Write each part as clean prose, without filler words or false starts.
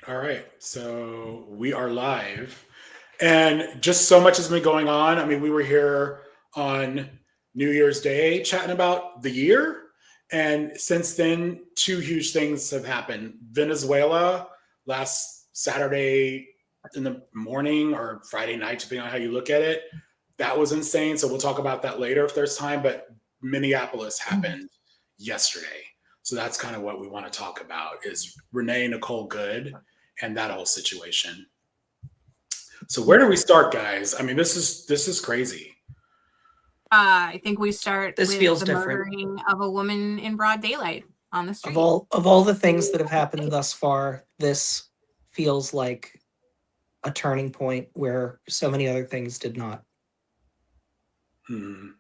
All right. So we are live. And just so much has been going on. I mean, we were here on New Year's Day chatting about the year. And since then, two huge things have happened. Venezuela last Saturday in the morning or Friday night, depending on how you look at it. That was insane. So we'll talk about that later if there's time. But Minneapolis happened yesterday. So that's kind of what we want to talk about is Renee Nicole Good and that whole situation. So where do we start, guys? I mean, this is crazy. I think we start This with feels the different. murdering of a woman in broad daylight on the street. Of all the things that have happened thus far, this feels like a turning point where so many other things did not. Hmm.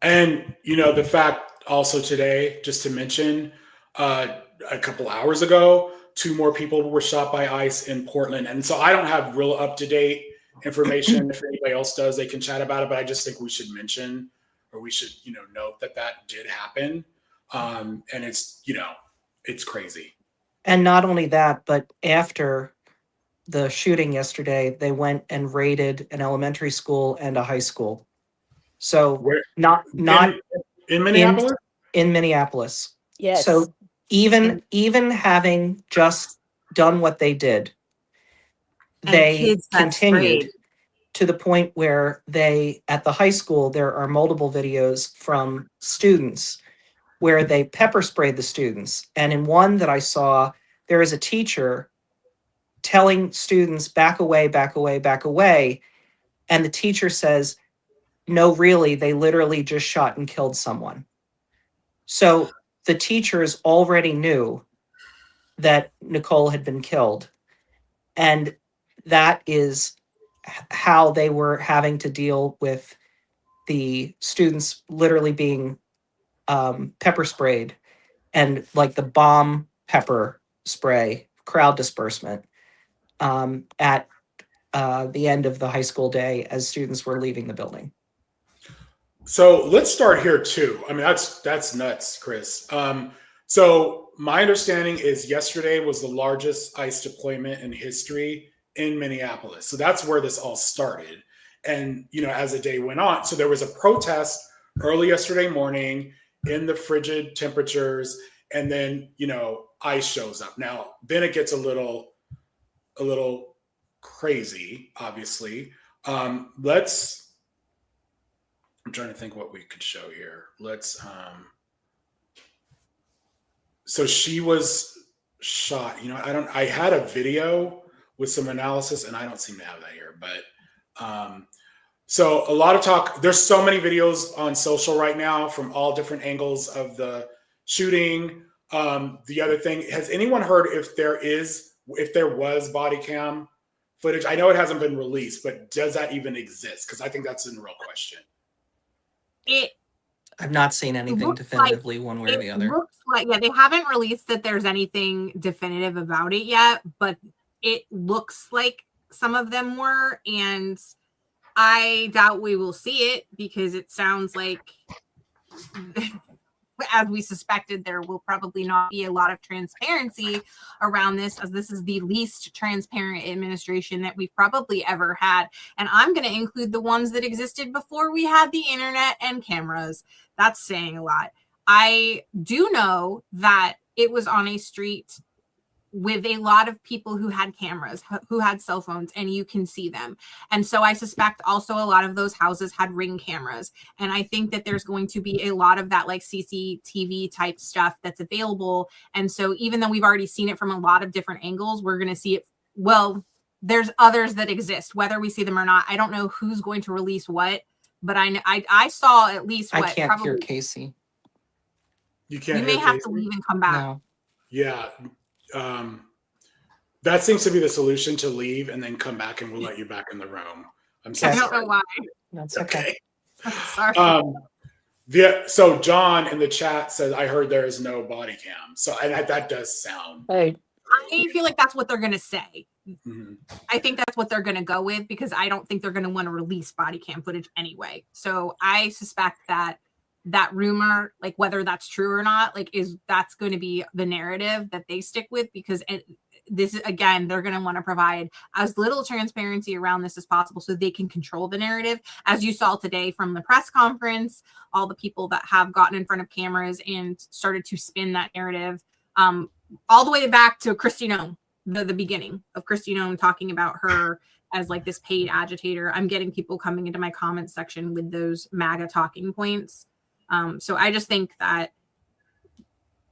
And the fact also today, just to mention, a couple hours ago, two more people were shot by ICE in Portland. And so I don't have real up to date information. If anybody else does, they can chat about it. But I just think we should mention, or we should, note that that did happen. And it's crazy. And not only that, but after the shooting yesterday, they went and raided an elementary school and a high school. So Where not in Minneapolis? in Minneapolis. Yes. So even having just done what they did, And they kids got continued sprayed. to the point where they, at the high school, there are multiple videos from students where they pepper sprayed the students. And in one that I saw, there is a teacher telling students, back away, back away, back away. And the teacher says, no, really, they literally just shot and killed someone. So the teachers already knew that Nicole had been killed. And that is how they were having to deal with the students literally being pepper sprayed and like the bomb pepper spray crowd disbursement at the end of the high school day as students were leaving the building. So let's start here too. I mean, that's nuts, Chris. So my understanding is yesterday was the largest ICE deployment in history in Minneapolis. So that's where this all started. And as the day went on, so there was a protest early yesterday morning in the frigid temperatures, and then ICE shows up. Now then it gets a little crazy, obviously. I'm trying to think what we could show here. So she was shot. I had a video with some analysis and I don't seem to have that here, but so a lot of talk. There's so many videos on social right now from all different angles of the shooting. The other thing, has anyone heard if there was body cam footage? I know it hasn't been released, but does that even exist? Because I think that's a real question. I've not seen anything definitively one way or the other. Looks like, yeah, they haven't released that there's anything definitive about it yet, but it looks like some of them were, and I doubt we will see it because it sounds like, as we suspected, there will probably not be a lot of transparency around this, as this is the least transparent administration that we've probably ever had. And I'm going to include the ones that existed before we had the internet and cameras. That's saying a lot. I do know that it was on a street with a lot of people who had cameras, who had cell phones, and you can see them. And so I suspect also a lot of those houses had Ring cameras. And I think that there's going to be a lot of that like CCTV type stuff that's available. And so even though we've already seen it from a lot of different angles, we're going to see it. Well, there's others that exist, whether we see them or not. I don't know who's going to release what, but I saw at least what. I can't hear Casey. You can't. You may have to leave and come back. No. Yeah. That seems to be the solution, to leave and then come back, and we'll let you back in the room. I'm so I sorry. don't know why. That's okay. Sorry. So John in the chat says, I heard there is no body cam. So that does sound. Right. I feel like that's what they're going to say. Mhm. I think that's what they're going to go with, because I don't think they're going to want to release body cam footage anyway. So I suspect that rumor, like whether that's true or not, like that's going to be the narrative that they stick with, because this is, again, they're going to want to provide as little transparency around this as possible so they can control the narrative. As you saw today from the press conference, all the people that have gotten in front of cameras and started to spin that narrative, all the way back to Kristi Noem, the beginning of Kristi Noem talking about her as like this paid agitator. I'm getting people coming into my comments section with those MAGA talking points. So I just think that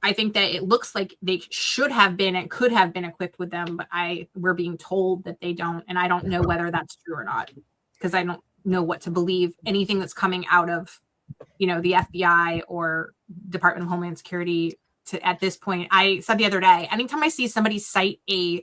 it looks like they should have been and could have been equipped with them, but we're being told that they don't, and I don't know whether that's true or not, because I don't know what to believe. Anything that's coming out of, the FBI or Department of Homeland Security at this point. I said the other day, anytime I see somebody cite an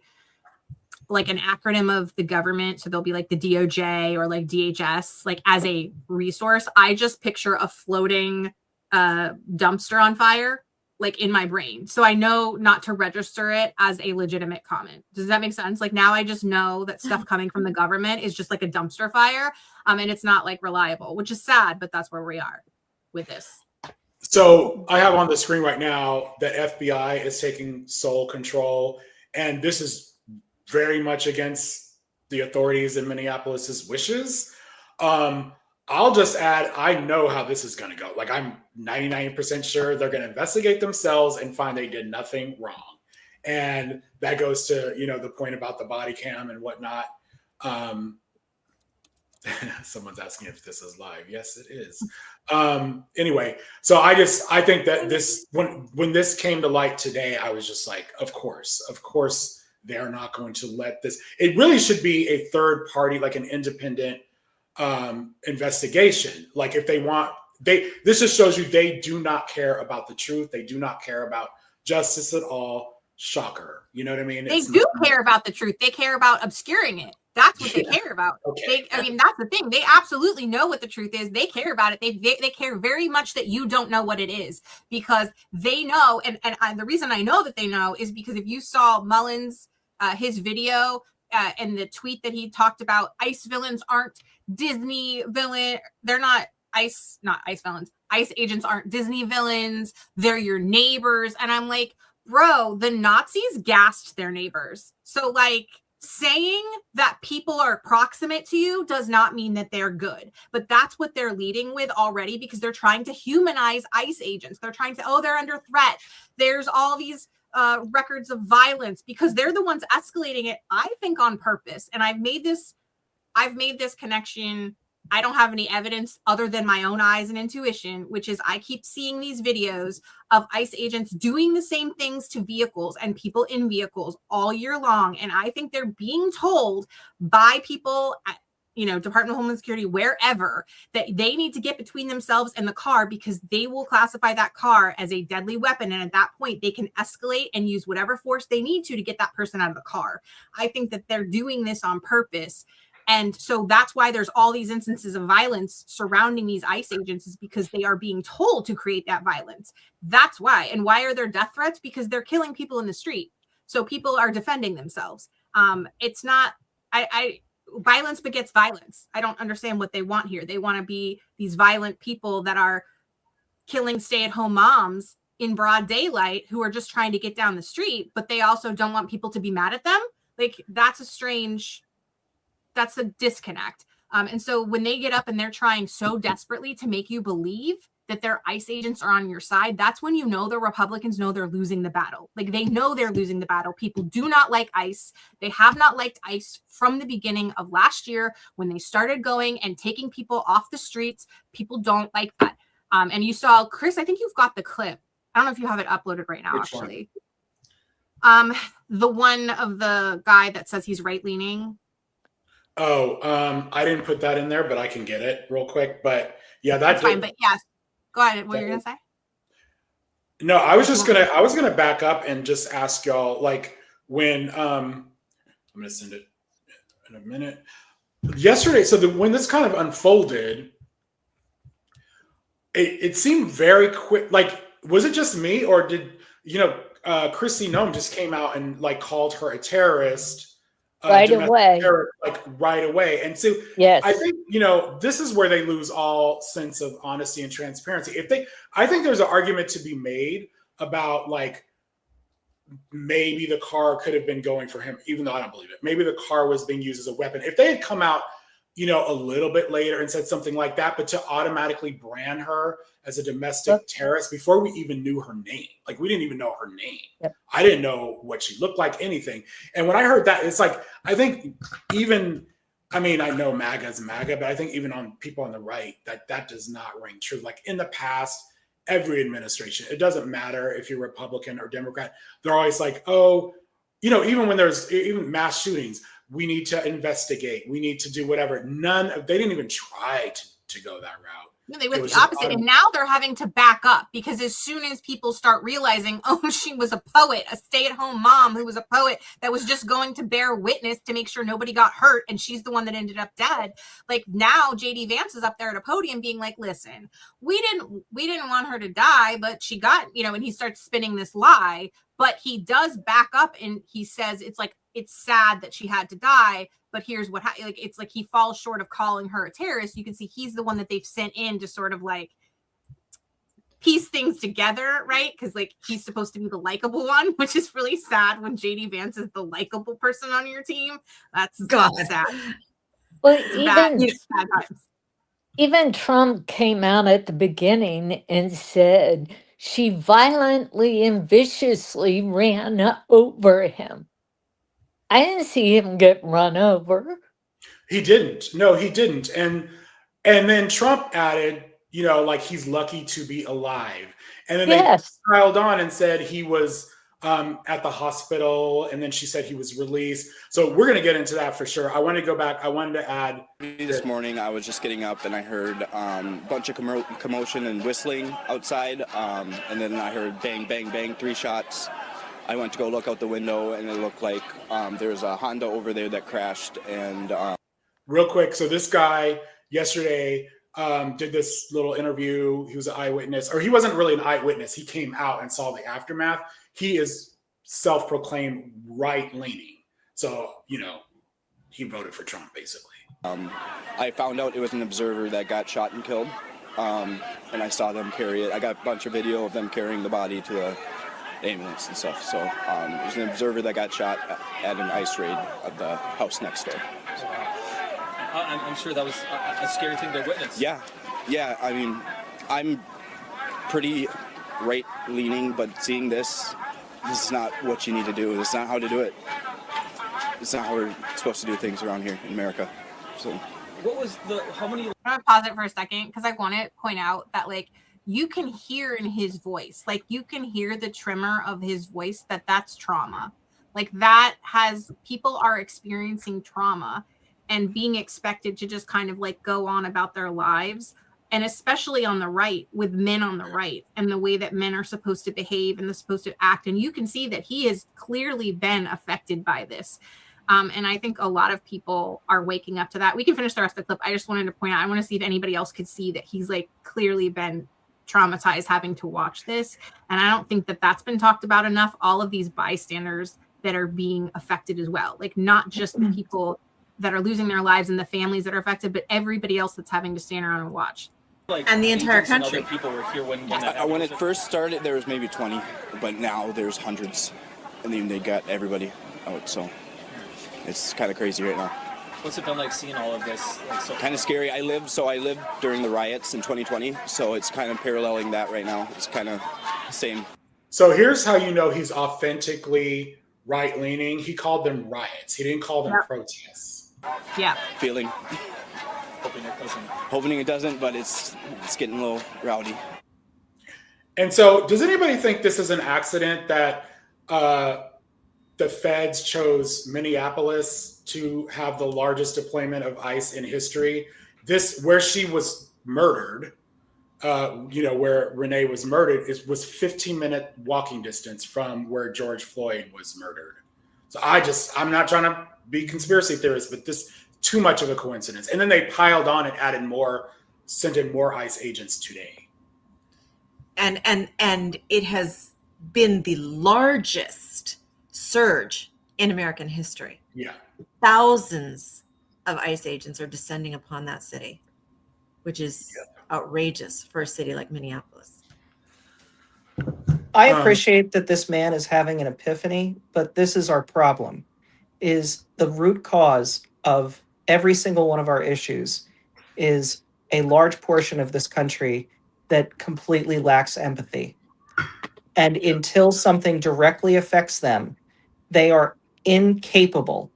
acronym of the government, so they'll be like the DOJ or like DHS, like as a resource, I just picture a floating dumpster on fire, like in my brain. So I know not to register it as a legitimate comment. Does that make sense? Like now I just know that stuff coming from the government is just like a dumpster fire. And it's not like reliable, which is sad, but that's where we are with this. So I have on the screen right now that FBI is taking sole control, and this is very much against the authorities in Minneapolis's wishes. I'll just add, I know how this is going to go. Like I'm 99% sure they're going to investigate themselves and find they did nothing wrong. And that goes to, the point about the body cam and whatnot. Someone's asking if this is live. Yes, it is. Anyway, so I think that this, when this came to light today, I was just like, of course, they're not going to let this. It really should be a third party, like an independent investigation. Like if they want, this just shows you they do not care about the truth. They do not care about justice at all. Shocker. You know what I mean? They do care about the truth. They care about obscuring it. That's what they care about. Okay. That's the thing. They absolutely know what the truth is. They care about it. They care very much that you don't know what it is, because they know. And the reason I know that they know is because if you saw Mullins, his video and the tweet that he talked about, ICE villains aren't Disney villain. They're not ICE villains. ICE agents aren't Disney villains. They're your neighbors. And I'm like, bro, the Nazis gassed their neighbors. So like, saying that people are proximate to you does not mean that they're good, but that's what they're leading with already, because they're trying to humanize ICE agents. They're trying to, they're under threat. There's all these records of violence, because they're the ones escalating it, I think on purpose. And I've made this connection. I don't have any evidence other than my own eyes and intuition, which is I keep seeing these videos of ICE agents doing the same things to vehicles and people in vehicles all year long. And I think they're being told by people at, Department of Homeland Security, wherever, that they need to get between themselves and the car, because they will classify that car as a deadly weapon. And at that point, they can escalate and use whatever force they need to get that person out of the car. I think that they're doing this on purpose. And so that's why there's all these instances of violence surrounding these ICE agents, is because they are being told to create that violence. That's why. And why are there death threats? Because they're killing people in the street. So people are defending themselves. It's not, violence begets violence. I don't understand what they want here. They want to be these violent people that are killing stay-at-home moms in broad daylight who are just trying to get down the street, but they also don't want people to be mad at them. Like that's a disconnect. And so when they get up and they're trying so desperately to make you believe that their ICE agents are on your side, that's when the Republicans know they're losing the battle. Like they know they're losing the battle. People do not like ICE. They have not liked ICE from the beginning of last year when they started going and taking people off the streets. People don't like that. And you saw, Chris, I think you've got the clip. I don't know if you have it uploaded right now, Which actually. The one of the guy that says he's right-leaning. I didn't put that in there, but I can get it real quick. But yeah, that's fine. But yes, go ahead. What you're gonna say? No, I was gonna back up and just ask y'all, like, when I'm gonna send it in a minute. Yesterday, so when this kind of unfolded, it seemed very quick. Like, was it just me, or did Kristi Noem just came out and like called her a terrorist? Right away. Like right away. And so yes. I think, this is where they lose all sense of honesty and transparency. I think there's an argument to be made about like maybe the car could have been going for him, even though I don't believe it. Maybe the car was being used as a weapon. If they had come out, a little bit later and said something like that, but to automatically brand her as a domestic terrorist before we even knew her name, like we didn't even know her name. Yep. I didn't know what she looked like, anything. And when I heard that, it's like, I think even, I know MAGA is MAGA, but I think even on people on the right, that does not ring true. Like in the past, every administration, it doesn't matter if you're Republican or Democrat, they're always like, oh, even when there's even mass shootings, we need to investigate. We need to do whatever. They didn't even try to go that route. No, they went the opposite. And now they're having to back up because as soon as people start realizing, oh, she was a poet, a stay-at-home mom who was a poet that was just going to bear witness to make sure nobody got hurt, and she's the one that ended up dead. Like now JD Vance is up there at a podium being like, listen, we didn't want her to die, but she got, and he starts spinning this lie. But he does back up and he says it's sad that she had to die, but here's what it's like he falls short of calling her a terrorist. You can see he's the one that they've sent in to sort of like piece things together, right? Because like he's supposed to be the likable one, which is really sad when JD Vance is the likable person on your team. That's sad. Well, even Trump came out at the beginning and said she violently and viciously ran over him. I didn't see him get run over. He didn't. No, he didn't. And then Trump added, like he's lucky to be alive. And then they piled on and said he was at the hospital, and then she said he was released. So we're going to get into that for sure. I want to go back. I wanted to add. This morning, I was just getting up and I heard a bunch of commotion and whistling outside. And then I heard bang, bang, bang, 3 shots. I went to go look out the window and it looked like there was a Honda over there that crashed. And real quick. So this guy yesterday did this little interview. He was an eyewitness, or he wasn't really an eyewitness. He came out and saw the aftermath. He is self-proclaimed right-leaning. So, he voted for Trump, basically. I found out it was an observer that got shot and killed. And I saw them carry it. I got a bunch of video of them carrying the body to the ambulance and stuff. So it was an observer that got shot at an ICE raid at the house next door. I'm sure that was a scary thing to witness. Yeah. I'm pretty right-leaning, but seeing this is not what you need to do. It's not how to do it. It's not how we're supposed to do things around here in America. So, I'm going to pause it for a second because I want to point out that, like, you can hear in his voice, like you can hear the tremor of his voice that's trauma. Like people are experiencing trauma and being expected to just kind of like go on about their lives. And especially on the right, with men on the right and the way that men are supposed to behave and they're supposed to act. And you can see that he has clearly been affected by this. And I think a lot of people are waking up to that. We can finish the rest of the clip. I just wanted to point out, I want to see if anybody else could see that he's like clearly been traumatized having to watch this. And I don't think that that's been talked about enough. All of these bystanders that are being affected as well, like not just the people that are losing their lives and the families that are affected, but everybody else that's having to stand around and watch. And the entire country. People were here when it first started, there was maybe 20, but now there's hundreds, and then they got everybody out. So it's kind of crazy right now. What's it been like seeing all of this? Kind of scary. I lived during the riots in 2020, so it's kind of paralleling that right now. It's kind of the same. So here's how you know he's authentically right-leaning. He called them riots. He didn't call them protests. Yeah. Feeling. Hoping it doesn't, but it's getting a little rowdy. And so does anybody think this is an accident that the feds chose Minneapolis to have the largest deployment of ICE in history? Where she was murdered, where Renee was murdered, was 15-minute walking distance from where George Floyd was murdered. So I'm not trying to be conspiracy theorist, but this too much of a coincidence. And then they piled on and sent in more ICE agents today. And it has been the largest surge in American history. Yeah. Thousands of ICE agents are descending upon that city, which is outrageous for a city like Minneapolis. I Um, appreciate that this man is having an epiphany, but this is our problem, is the root cause of every single one of our issues is a large portion of this country that completely lacks empathy. And Yeah. until something directly affects them, they are incapable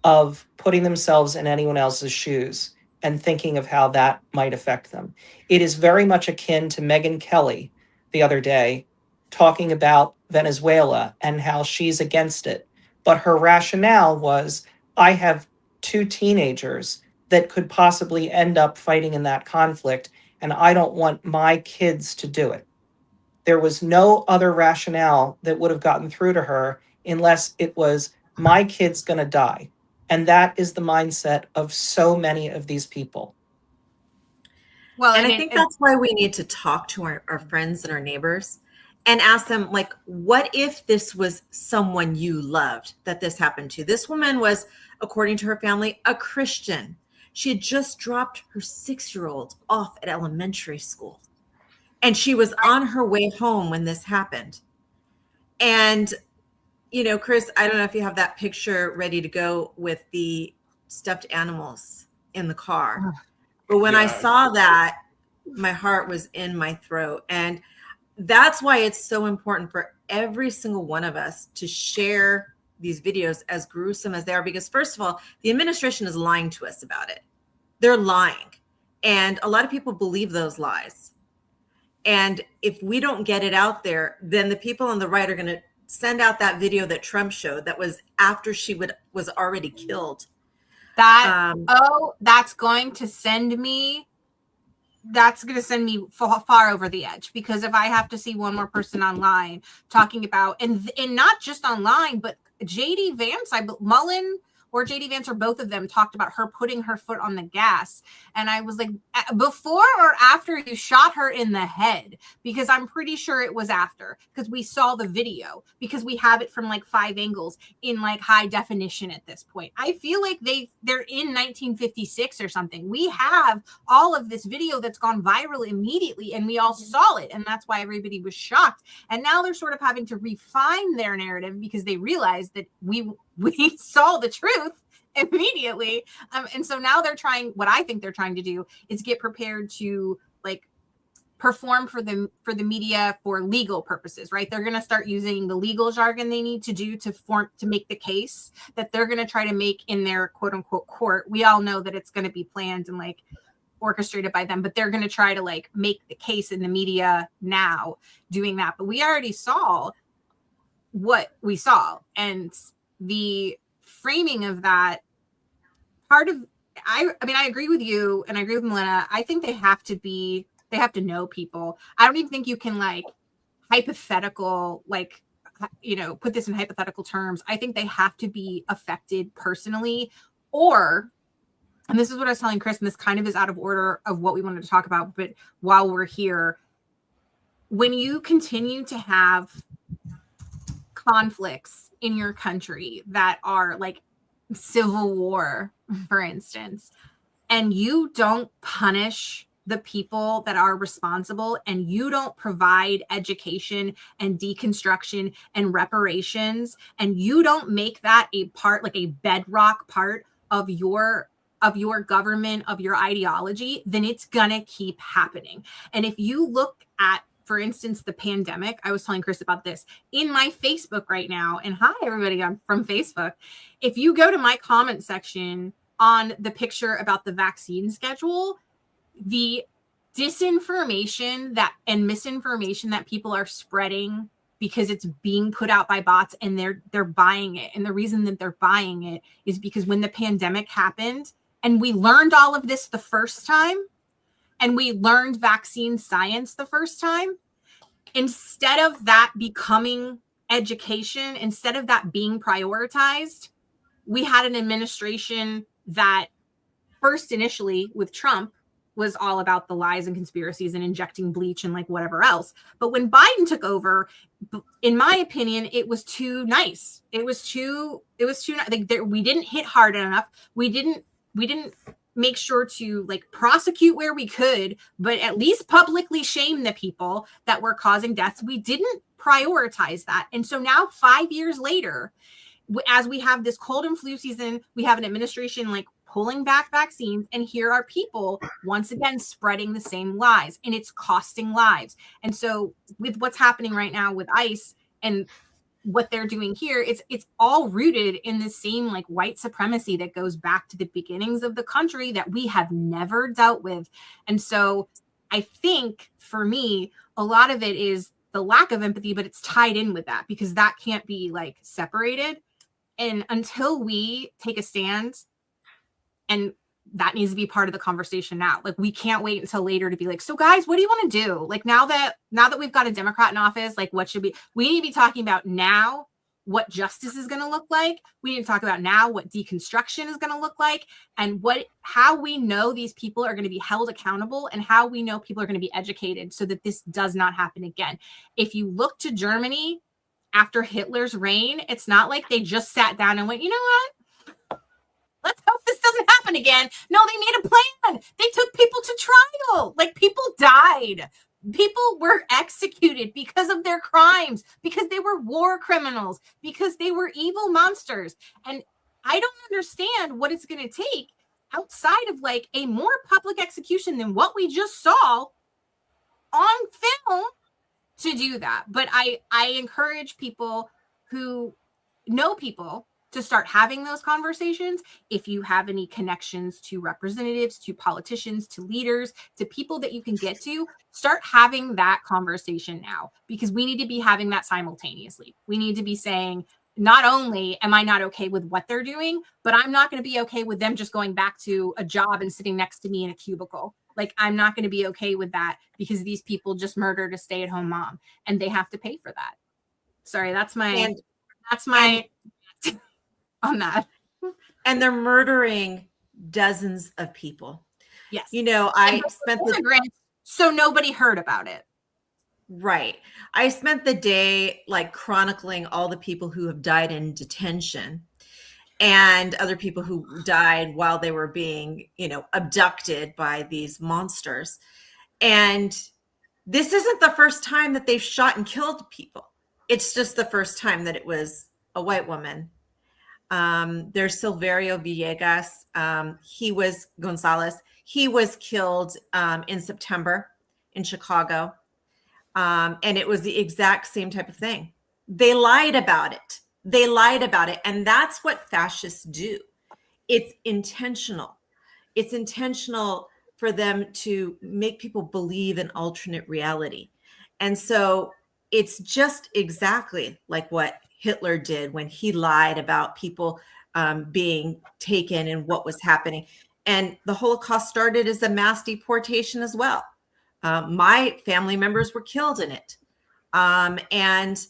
of putting themselves in anyone else's shoes and thinking of how that might affect them. It is very much akin to Megyn Kelly the other day talking about Venezuela and how she's against it. But her rationale was, I have two teenagers that could possibly end up fighting in that conflict, and I don't want my kids to do it. There was no other rationale that would have gotten through to her unless it was, my kid's going to die. And that is the mindset of so many of these people. Well, And I think that's why we need to talk to our friends and our neighbors and ask them, like, what if this was someone you loved that this happened to? This woman was, according to her family, a Christian. She had just dropped her 6-year-old off at elementary school. And she was on her way home when this happened. And, you know, Chris, I don't know if you have that picture ready to go with the stuffed animals in the car. But when I saw that, my heart was in my throat. And that's why it's so important for every single one of us to share these videos, as gruesome as they are, because first of all, the administration is lying to us about it. They're lying. And a lot of people believe those lies. And if we don't get it out there, then the people on the right are going to send out that video that Trump showed that was after she was already killed. That's going to send me far over the edge, because if I have to see one more person online talking about, and not just online, but JD Vance, Mullen or JD Vance, or both of them, talked about her putting her foot on the gas. And I was like, before or after you shot her in the head? Because I'm pretty sure it was after, because we saw the video, because we have it from like 5 angles in like high definition at this point. I feel like they're in 1956 or something. We have all of this video that's gone viral immediately, and we all saw it, and that's why everybody was shocked. And now they're sort of having to refine their narrative because they realized that we saw the truth immediately. And so now what I think they're trying to do is get prepared to like perform for the media for legal purposes, right? They're going to start using the legal jargon they need to do to make the case that they're going to try to make in their quote unquote court. We all know that it's going to be planned and like orchestrated by them, but they're going to try to like make the case in the media now doing that. But we already saw what we saw, and the framing of that part of, I mean, I agree with you and I agree with Melina. I think they have to know people. I don't even think you can like hypothetical, like, you know, put this in hypothetical terms. I think they have to be affected personally, and this is what I was telling Chris, and this kind of is out of order of what we wanted to talk about, but while we're here, when you continue to have conflicts in your country that are like civil war, for instance, and you don't punish the people that are responsible, and you don't provide education and deconstruction and reparations, and you don't make that a part, like a bedrock part of your government, of your ideology, then it's gonna keep happening. And if you look at, for instance, the pandemic, I was telling Chris about this in my Facebook right now. And hi, everybody, I'm from Facebook. If you go to my comment section on the picture about the vaccine schedule, the disinformation and misinformation that people are spreading because it's being put out by bots and they're buying it. And the reason that they're buying it is because when the pandemic happened and we learned all of this the first time, and we learned vaccine science the first time, instead of that becoming education, instead of that being prioritized, we had an administration that first initially with Trump was all about the lies and conspiracies and injecting bleach and like whatever else. But when Biden took over, in my opinion, it was too nice. It was too like we didn't hit hard enough. We didn't make sure to like prosecute where we could, but at least publicly shame the people that were causing deaths. We didn't prioritize that. And so now 5 years later, as we have this cold and flu season, we have an administration like pulling back vaccines, and here are people once again spreading the same lies, and it's costing lives. And so with what's happening right now with ICE and what they're doing here, it's all rooted in the same like white supremacy that goes back to the beginnings of the country that we have never dealt with. And so I think for me, a lot of it is the lack of empathy, but it's tied in with that because that can't be like separated. And until we take a stand, and that needs to be part of the conversation now. Like we can't wait until later to be like, so guys, what do you want to do? Like now that we've got a Democrat in office, like what should we need to be talking about now what justice is going to look like. We need to talk about now what deconstruction is going to look like, and how we know these people are going to be held accountable, and how we know people are going to be educated so that this does not happen again. If you look to Germany after Hitler's reign, it's not like they just sat down and went, you know what? Let's hope this doesn't happen again. No, they made a plan. They took people to trial. Like people died. People were executed because of their crimes, because they were war criminals, because they were evil monsters. And I don't understand what it's going to take outside of like a more public execution than what we just saw on film to do that. But I encourage people who know people to start having those conversations. If you have any connections to representatives, to politicians, to leaders, to people that you can get to, start having that conversation now, because we need to be having that simultaneously. We need to be saying, not only am I not okay with what they're doing, but I'm not going to be okay with them just going back to a job and sitting next to me in a cubicle. Like, I'm not going to be okay with that because these people just murdered a stay-at-home mom and they have to pay for that. Sorry, that's my on that. And they're murdering dozens of people. Yes. You know, I spent so nobody heard about it. Right. I spent the day like chronicling all the people who have died in detention and other people who died while they were being, you know, abducted by these monsters. And this isn't the first time that they've shot and killed people. It's just the first time that it was a white woman. There's Silverio Villegas. Gonzalez. He was killed in September in Chicago. And it was the exact same type of thing. They lied about it. And that's what fascists do. It's intentional. It's intentional for them to make people believe in alternate reality. And so it's just exactly like what Hitler did when he lied about people being taken and what was happening. And the Holocaust started as a mass deportation as well. My family members were killed in it. And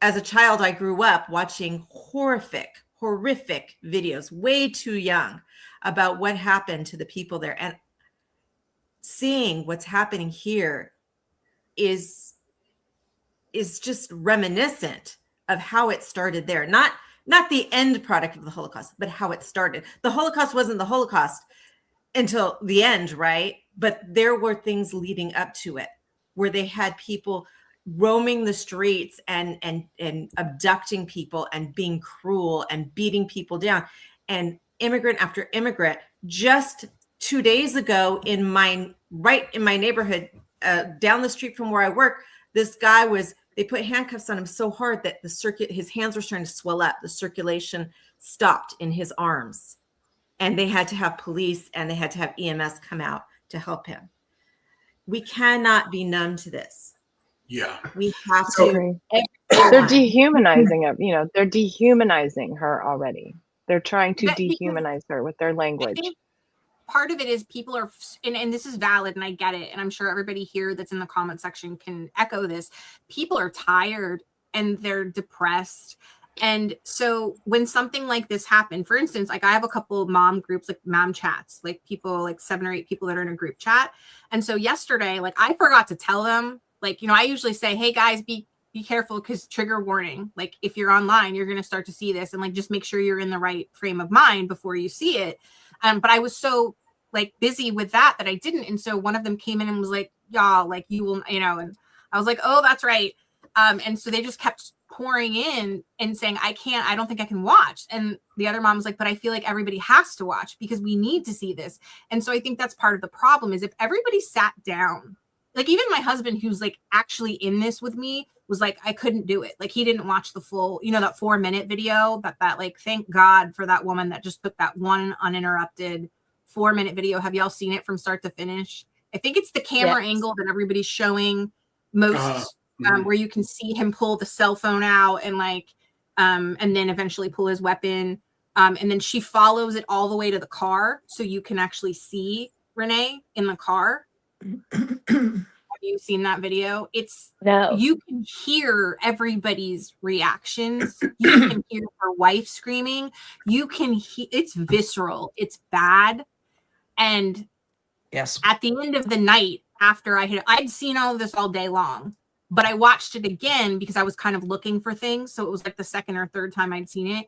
as a child, I grew up watching horrific videos, way too young, about what happened to the people there. And seeing what's happening here is just reminiscent of how it started there. Not the end product of the Holocaust, but how it started. The Holocaust wasn't the Holocaust until the end, right? But there were things leading up to it where they had people roaming the streets and abducting people and being cruel and beating people down. And immigrant after immigrant, just 2 days ago in my neighborhood, down the street from where I work, this guy they put handcuffs on him so hard that his hands were starting to swell up. The circulation stopped in his arms. And they had to have police and they had to have EMS come out to help him. We cannot be numb to this. Yeah. We have to. They're dehumanizing him. You know, they're dehumanizing her already. They're trying to dehumanize her with their language. I think part of it is people are, and this is valid and I get it. And I'm sure everybody here that's in the comment section can echo this. People are tired and they're depressed. And so when something like this happened, for instance, like I have a couple of mom groups, like mom chats, like people, like 7 or 8 people that are in a group chat. And so yesterday, like I forgot to tell them, like, you know, I usually say, hey guys, be careful because trigger warning. Like if you're online, you're going to start to see this and like, just make sure you're in the right frame of mind before you see it. But I was so like busy with that I didn't. And so one of them came in and was like, y'all, like you will, you know, and I was like, oh, that's right. And so they just kept pouring in and saying, I don't think I can watch. And the other mom was like, but I feel like everybody has to watch because we need to see this. And so I think that's part of the problem is if everybody sat down, like even my husband, who's like actually in this with me, was like, I couldn't do it. Like he didn't watch the full, that 4-minute video that like, thank God for that woman that just took that one uninterrupted 4-minute video. Have y'all seen it from start to finish? I think it's the camera angle that everybody's showing most, where you can see him pull the cell phone out and like, and then eventually pull his weapon. And then she follows it all the way to the car. So you can actually see Renee in the car. Have you seen that video? No. You can hear everybody's reactions. You can hear her wife screaming. You can hear, it's visceral. It's bad. And Yes. at the end of the night, after I'd seen all of this all day long, but I watched it again because I was kind of looking for things. So it was like the second or third time I'd seen it.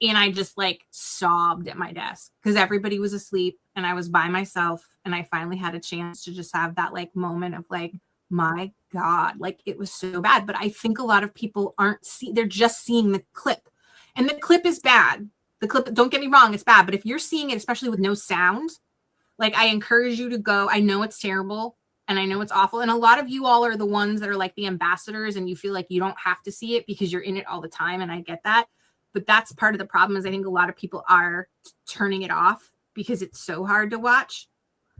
And I just like sobbed at my desk because everybody was asleep and I was by myself. And I finally had a chance to just have that like moment of like, my God, like it was so bad. But I think a lot of people they're just seeing the clip. And the clip is bad. The clip, don't get me wrong, it's bad. But if you're seeing it, especially with no sound, like I encourage you to go. I know it's terrible and I know it's awful. And a lot of you all are the ones that are like the ambassadors and you feel like you don't have to see it because you're in it all the time. And I get that. But that's part of the problem is I think a lot of people are turning it off because it's so hard to watch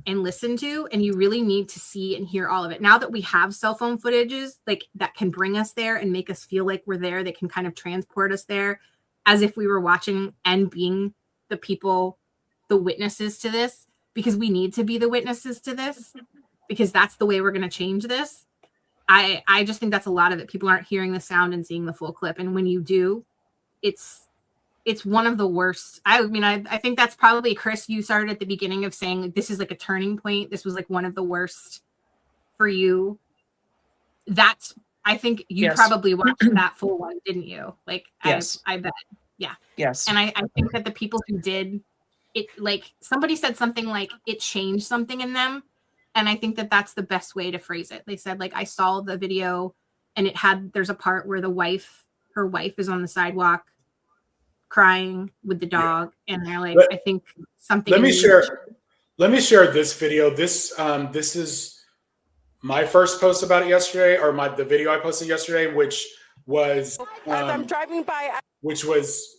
and listen to. And you really need to see and hear all of it. Now that we have cell phone footages like that can bring us there and make us feel like we're there, they can kind of transport us there as if we were watching and being the people, the witnesses to this, because we need to be the witnesses to this, because that's the way we're going to change this. I just think that's a lot of it. People aren't hearing the sound and seeing the full clip. And when you do, it's one of the worst. I mean, I think that's probably, Chris, you started at the beginning of saying like, this is like a turning point. This was like one of the worst for you. I think you probably watched that full one, didn't you? Like, yes. I bet. Yeah. Yes. And I think that the people who did it, like somebody said something like it changed something in them. And I think that that's the best way to phrase it. They said like, I saw the video and there's a part where her wife is on the sidewalk crying with the dog. And they're like, I think something. Let me share this video. This is my first post about it yesterday, or the video I posted yesterday, which was, as I'm driving by, which was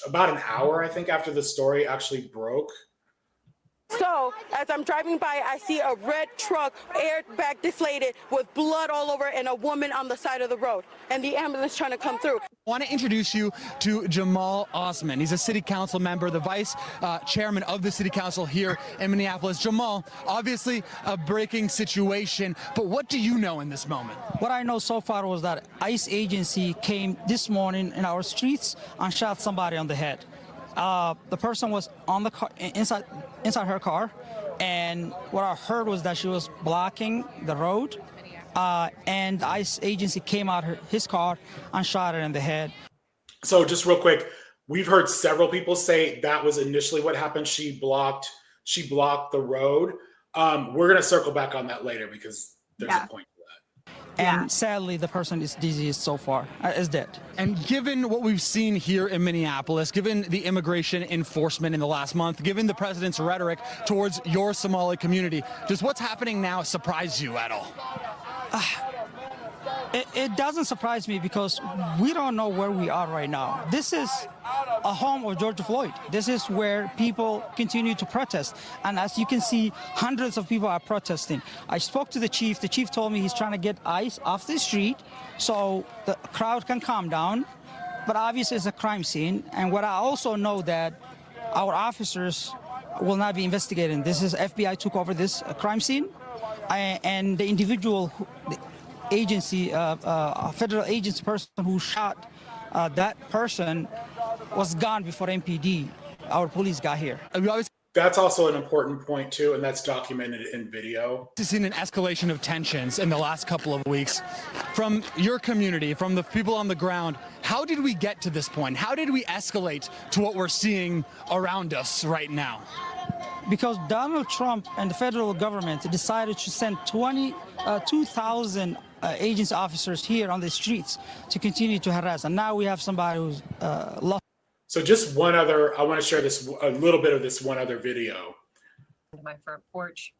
about an hour, I think, after the story actually broke. So as I'm driving by, I see a red truck, airbag deflated, with blood all over and a woman on the side of the road and the ambulance trying to come through. I want to introduce you to Jamal Osman. He's a city council member, the vice chairman of the city council here in Minneapolis. Jamal, obviously a breaking situation, but what do you know in this moment? What I know so far was that ICE agency came this morning in our streets and shot somebody on the head. The person was on the car, inside her car, and what I heard was that she was blocking the road, and the ICE agency came out his car and shot her in the head. So just real quick, we've heard several people say that was initially what happened. She blocked the road. We're gonna circle back on that later because there's a point. And sadly, the person is deceased so far, is dead. And given what we've seen here in Minneapolis, given the immigration enforcement in the last month, given the president's rhetoric towards your Somali community, does what's happening now surprise you at all? It doesn't surprise me because we don't know where we are right now. This is a home of George Floyd. This is where people continue to protest. And as you can see, hundreds of people are protesting. I spoke to the chief. The chief told me he's trying to get ICE off the street so the crowd can calm down. But obviously it's a crime scene. And what I also know that our officers will not be investigating. This is FBI took over this crime scene. And the individual agency, federal agency person who shot that person was gone before MPD, our police, got here. That's also an important point too, and that's documented in video. We've seen an escalation of tensions in the last couple of weeks. From your community, from the people on the ground, how did we get to this point? How did we escalate to what we're seeing around us right now? Because Donald Trump and the federal government decided to send 2,000 agents, officers here on the streets to continue to harass. And now we have somebody who's lost. So just one other, I want to share this, a little bit of this one other video. My front porch,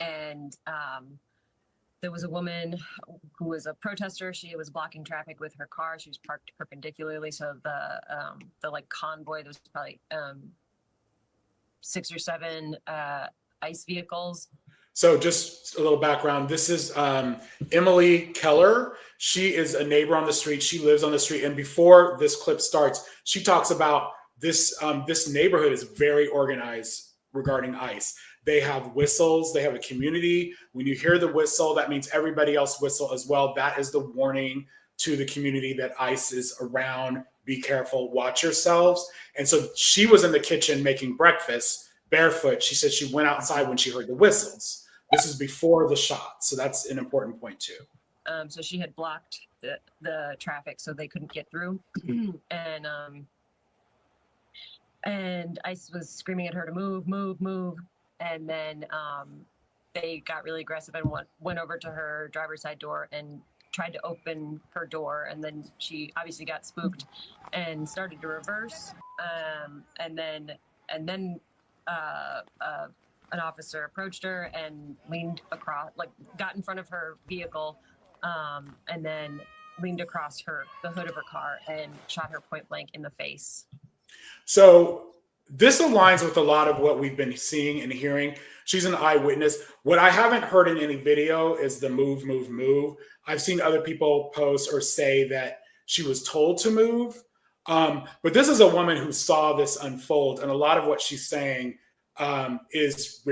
and there was a woman who was a protester. She was blocking traffic with her car. She was parked perpendicularly, so the like convoy, there was probably 6 or 7 ICE vehicles. So just a little background. This is Emily Keller. She is a neighbor on the street. She lives on the street. And before this clip starts, she talks about this, this neighborhood is very organized regarding ICE. They have whistles. They have a community. When you hear the whistle, that means everybody else whistle as well. That is the warning to the community that ICE is around. Be careful, watch yourselves. And so she was in the kitchen making breakfast barefoot. She said she went outside when she heard the whistles. This is before the shot. So that's an important point too. So she had blocked the traffic so they couldn't get through. And ICE was screaming at her to move, move, move. And then they got really aggressive and went over to her driver's side door and tried to open her door. And then she obviously got spooked and started to reverse. And then an officer approached her and leaned across, like got in front of her vehicle, and then leaned across the hood of her car and shot her point blank in the face. So this aligns with a lot of what we've been seeing and hearing. She's an eyewitness. What I haven't heard in any video is the move, move, move. I've seen other people post or say that she was told to move. But this is a woman who saw this unfold, and a lot of what she's saying is,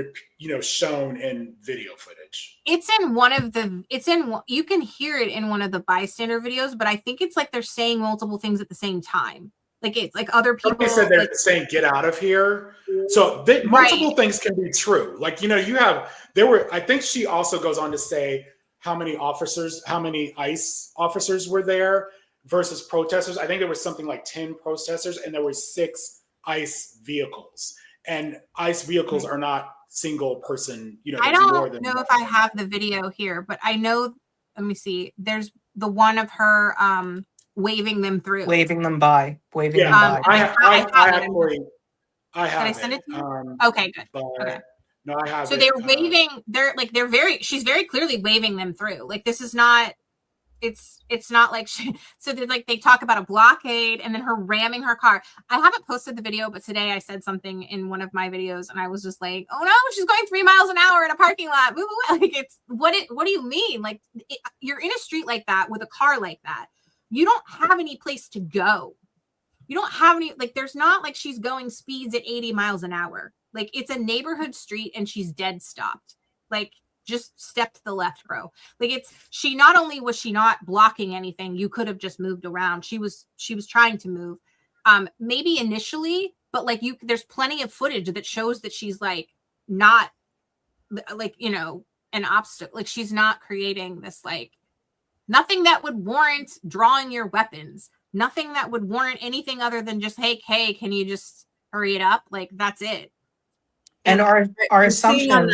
shown in video footage. You can hear it in one of the bystander videos, but I think it's like they're saying multiple things at the same time. Like it's like other people. They said they're saying "get out of here," so multiple things can be true. Like I think she also goes on to say how many ICE officers were there versus protesters. I think there was something like 10 protesters, and there were 6 ICE vehicles. And ICE vehicles are not single person. I don't know if I have the video here, but I know. Let me see. There's the one of her waving them through, waving them by. I have it. Did I send it to you? Okay, good. Okay. No, I have. So they're waving. She's very clearly waving them through. Like this is not. It's not like so they talk about a blockade and then her ramming her car. I haven't posted the video, but today I said something in one of my videos and I was just like, oh no, she's going 3 miles an hour in a parking lot. Like it's what do you mean? Like you're in a street like that with a car like that. You don't have any place to go. You don't have any, like there's not like she's going speeds at 80 miles an hour. Like it's a neighborhood street and she's dead stopped. Like just step to the left, bro. Like she not only was she not blocking anything, you could have just moved around. She was trying to move, maybe initially, but like there's plenty of footage that shows that she's like not like, an obstacle. Like she's not creating this, like nothing that would warrant drawing your weapons, nothing that would warrant anything other than just, hey, can you just hurry it up? Like that's it. And our assumption.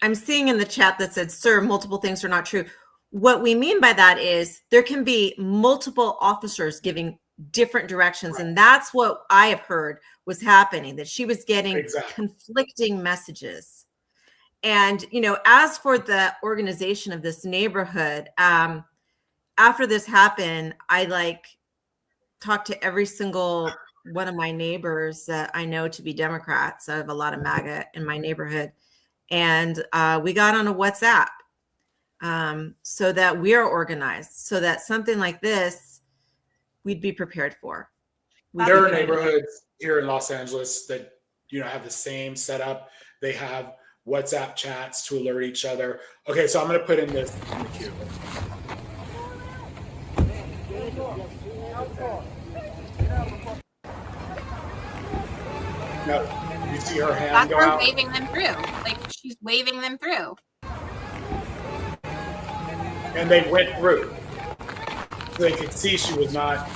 I'm seeing in the chat that said, sir, multiple things are not true. What we mean by that is there can be multiple officers giving different directions. Right. And that's what I have heard was happening, that she was getting conflicting messages. And, as for the organization of this neighborhood, after this happened, I talked to every single one of my neighbors that I know to be Democrats. I have a lot of MAGA in my neighborhood. And we got on a WhatsApp so that we are organized, so that something like this, we'd be prepared for. There are neighborhoods here in Los Angeles that, have the same setup. They have WhatsApp chats to alert each other. Okay, so I'm going to put in this in the queue. No. You see her hand go out? Waving them through. Like she's waving them through. And they went through. So they could see she was not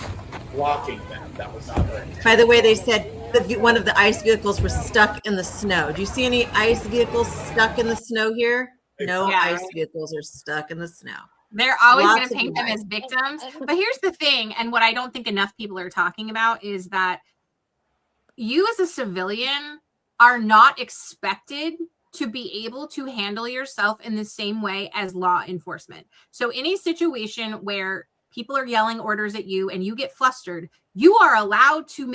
blocking them. That was not her intent. By the way, they said that one of the ICE vehicles was stuck in the snow. Do you see any ICE vehicles stuck in the snow here? No Yeah. ice vehicles are stuck in the snow. They're always Lots going to of paint them lies. as victims. But here's the thing, and what I don't think enough people are talking about is that you as a civilian are not expected to be able to handle yourself in the same way as law enforcement. So in a situation where people are yelling orders at you and you get flustered, you are allowed to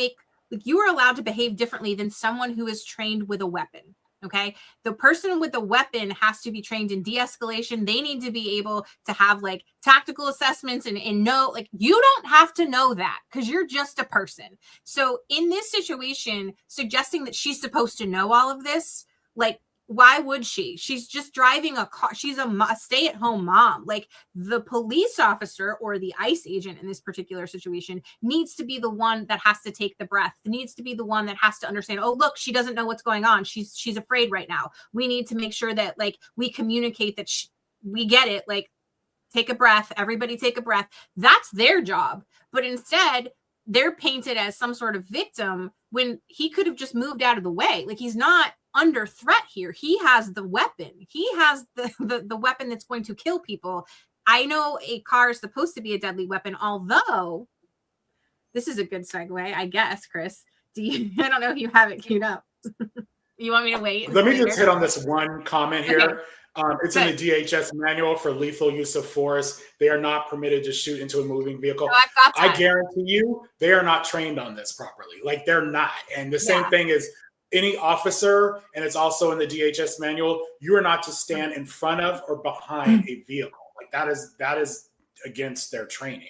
behave differently than someone who is trained with a weapon. Okay. The person with the weapon has to be trained in de-escalation. They need to be able to have like tactical assessments and know, like, you don't have to know that because you're just a person. So in this situation, suggesting that she's supposed to know all of this, like, why would she? She's just driving a car. She's a stay-at-home mom. Like, the police officer or the ICE agent in this particular situation needs to be the one that has to take the breath, needs to be the one that has to understand, oh, look, she doesn't know what's going on. She's afraid right now. We need to make sure that, like, we communicate that we get it. Like, take a breath. Everybody take a breath. That's their job. But instead, they're painted as some sort of victim when he could have just moved out of the way. Like, he's not under threat here. He has the weapon. He has the weapon that's going to kill people. I know a car is supposed to be a deadly weapon, although this is a good segue, I guess, Chris. I don't know if you have it queued up. You want me to wait? Let me just hit on this one comment here. Okay. It's in the DHS manual for lethal use of force. They are not permitted to shoot into a moving vehicle. No, I've got that. I guarantee you, they are not trained on this properly. Like, they're not. And the same thing is any officer, and it's also in the DHS manual, you are not to stand in front of or behind a vehicle. Like, that is against their training.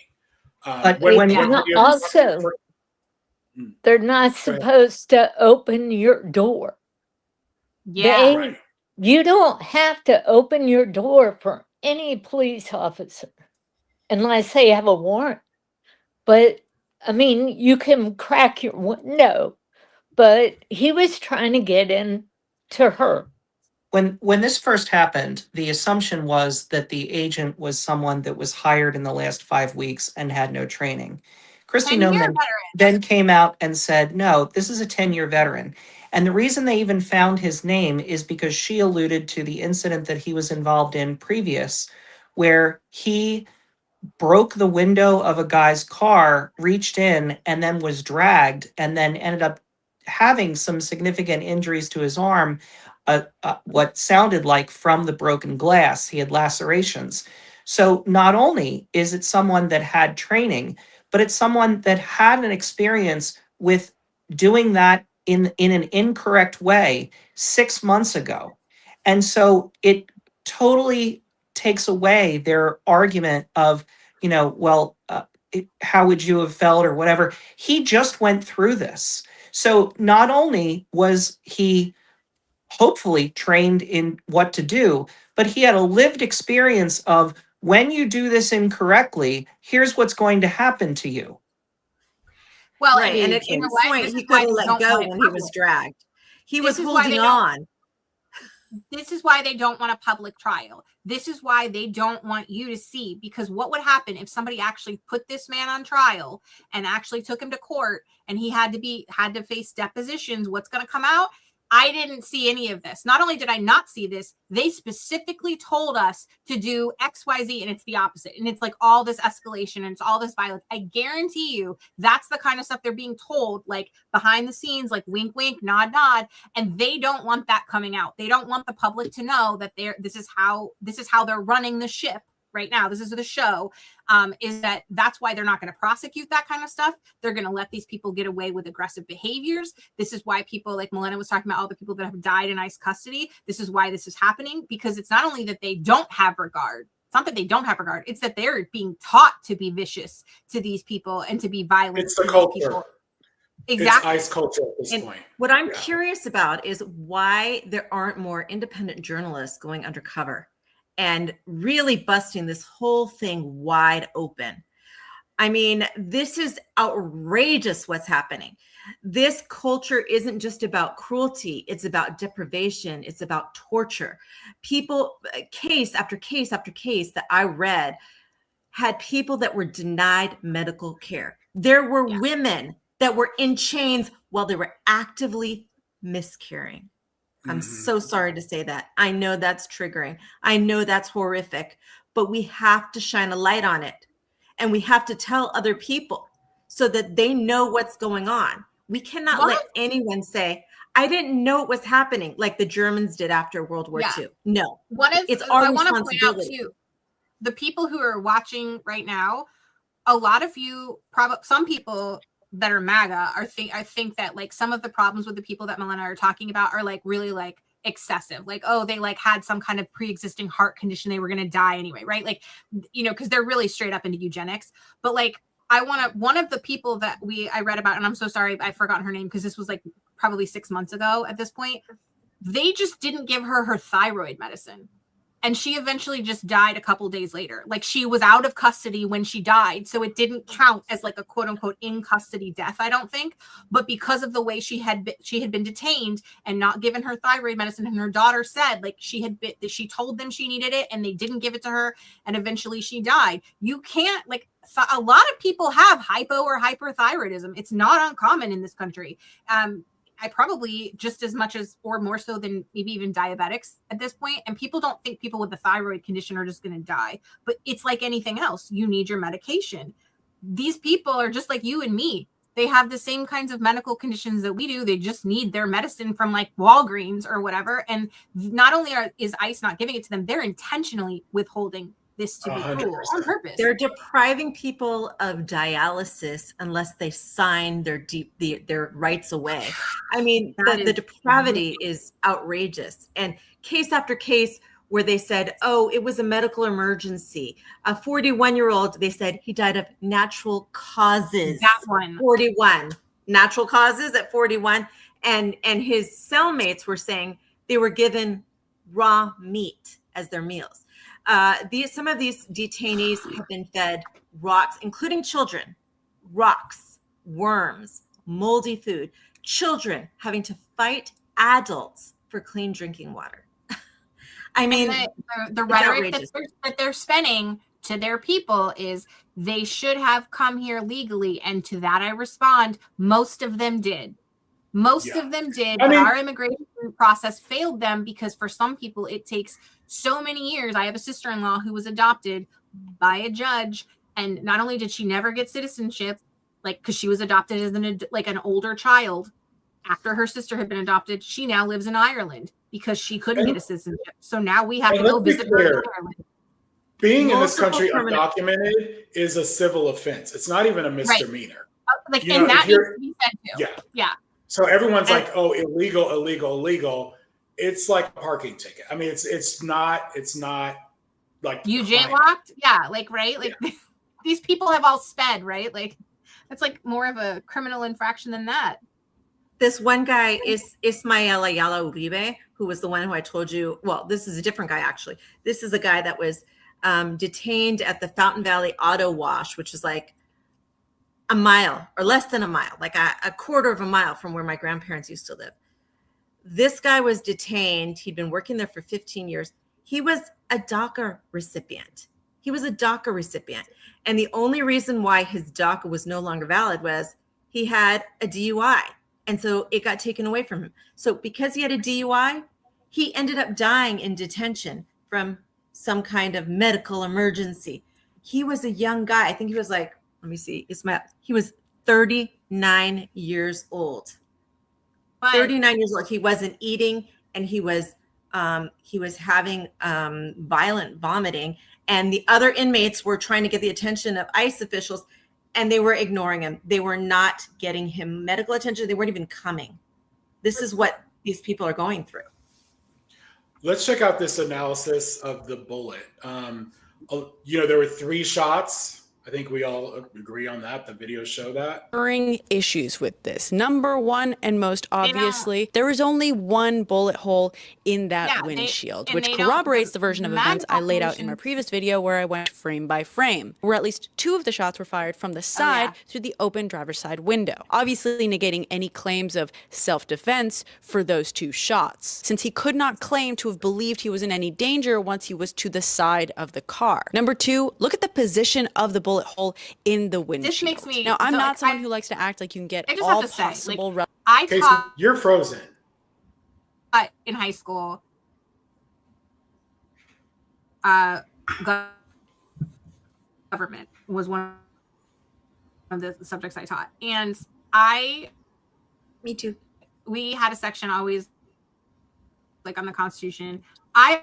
They're not supposed to open your door. Yeah. You don't have to open your door for any police officer unless they have a warrant. But, I mean, you can crack your window, but he was trying to get in to her. When this first happened, the assumption was that the agent was someone that was hired in the last 5 weeks and had no training. Kristi Noem then came out and said, no, this is a 10-year veteran. And the reason they even found his name is because she alluded to the incident that he was involved in previous, where he broke the window of a guy's car, reached in, and then was dragged, and then ended up having some significant injuries to his arm, what sounded like from the broken glass. He had lacerations. So not only is it someone that had training, but it's someone that had an experience with doing that in an incorrect way 6 months ago. And so it totally takes away their argument of, how would you have felt or whatever. He just went through this. So not only was he hopefully trained in what to do, but he had a lived experience of, when you do this incorrectly, here's what's going to happen to you. Well, right. And at any point, he couldn't let go when he was dragged. He was holding on. This is why they don't want a public trial. This is why they don't want you to see, because what would happen if somebody actually put this man on trial and actually took him to court and he had to face depositions? What's going to come out? I didn't see any of this. Not only did I not see this, they specifically told us to do XYZ, and it's the opposite. And it's like all this escalation and it's all this violence. I guarantee you that's the kind of stuff they're being told, like behind the scenes, like wink, wink, nod, nod. And they don't want that coming out. They don't want the public to know that this is how they're running the ship right now. This is the show. That's why they're not going to prosecute that kind of stuff. They're going to let these people get away with aggressive behaviors. This is why people, like Milena was talking about, all the people that have died in ICE custody. This is why this is happening, because it's not only that they don't have regard. It's not that they don't have regard. It's that they're being taught to be vicious to these people and to be violent. It's the culture. People. Exactly. It's ICE culture at this point. What I'm curious about is why there aren't more independent journalists going undercover and really busting this whole thing wide open. I mean, this is outrageous what's happening. This culture isn't just about cruelty. It's about deprivation. It's about torture. People, case after case after case that I read, had people that were denied medical care. There were women that were in chains while they were actively miscarrying. I'm so sorry to say that. I know that's triggering. I know that's horrific, but we have to shine a light on it. And we have to tell other people so that they know what's going on. We cannot let anyone say, I didn't know it was happening like the Germans did after World War II. No, it's our I want to point out responsibility. too, the people who are watching right now, a lot of you, some people that are MAGA I think that like some of the problems with the people that Mel and I are talking about are like really like excessive. Like, oh, they like had some kind of pre-existing heart condition. They were going to die anyway. Right. Like, you know, cause they're really straight up into eugenics, but like, one of the people that I read about, and I'm so sorry, I've forgotten her name because this was like probably 6 months ago at this point. They just didn't give her thyroid medicine. And she eventually just died a couple days later. Like she was out of custody when she died. So it didn't count as like a quote unquote in custody death, I don't think. But because of the way she had been detained and not given her thyroid medicine, and her daughter said like she told them she needed it and they didn't give it to her. And eventually she died. You can't like, a lot of people have hypo or hyperthyroidism. It's not uncommon in this country. I probably just as much as or more so than maybe even diabetics at this point. And people don't think people with a thyroid condition are just going to die, but it's like anything else. You need your medication. These people are just like you and me. They have the same kinds of medical conditions that we do. They just need their medicine from like Walgreens or whatever. And not only is ICE not giving it to them, they're intentionally withholding this to be cruel on purpose. They're depriving people of dialysis unless they sign their rights away. I mean, the depravity is outrageous. And case after case where they said, oh, it was a medical emergency. A 41-year-old, they said he died of natural causes. That one. 41. Natural causes at 41. And his cellmates were saying they were given raw meat as their meals. Some of these detainees have been fed rocks, including children, rocks, worms, moldy food, children having to fight adults for clean drinking water. I mean, the rhetoric that they're spending to their people is they should have come here legally. And to that, I respond, most of them did. Most of them did, but our immigration process failed them because for some people it takes so many years. I have a sister-in-law who was adopted by a judge, and not only did she never get citizenship, like because she was adopted as an older child after her sister had been adopted, she now lives in Ireland because she couldn't get a citizenship. So now we have to go visit her in Ireland. Being in this country undocumented is a civil offense. It's not even a misdemeanor. Like, and that needs to be said too. Yeah. So everyone's like, "Oh, illegal." It's like a parking ticket. I mean, it's not like you jaywalked. Yeah, like right, like these people have all sped, right? Like that's like more of a criminal infraction than that. This one guy is Ismael Ayala Uribe, who was the one who I told you. Well, this is a different guy actually. This is a guy that was detained at the Fountain Valley Auto Wash, which is like a mile or less than a mile, like a quarter of a mile from where my grandparents used to live. This guy was detained. He'd been working there for 15 years. He was a DACA recipient. And the only reason why his DACA was no longer valid was he had a DUI. And so it got taken away from him. So because he had a DUI, he ended up dying in detention from some kind of medical emergency. He was a young guy. I think he was like, let me see, he was 39 years old. 39 years old. He wasn't eating, and he was having violent vomiting. And the other inmates were trying to get the attention of ICE officials, and they were ignoring him. They were not getting him medical attention. They weren't even coming. This is what these people are going through. Let's check out this analysis of the bullet. There were 3 shots. I think we all agree on that. The videos show that. Issues with this. Number one, and most obviously, there was only one bullet hole in that windshield, which corroborates the version of events I laid out in my previous video where I went frame by frame, where at least 2 of the shots were fired from the side through the open driver's side window, obviously negating any claims of self-defense for those 2 shots, since he could not claim to have believed he was in any danger once he was to the side of the car. Number 2, look at the position of the bullet hole in the windshield. This makes me. Now, I'm not someone who likes to act like you can get all possible. You're frozen. in high school, government was one of the subjects I taught. And me too. We had a section always like on the Constitution. I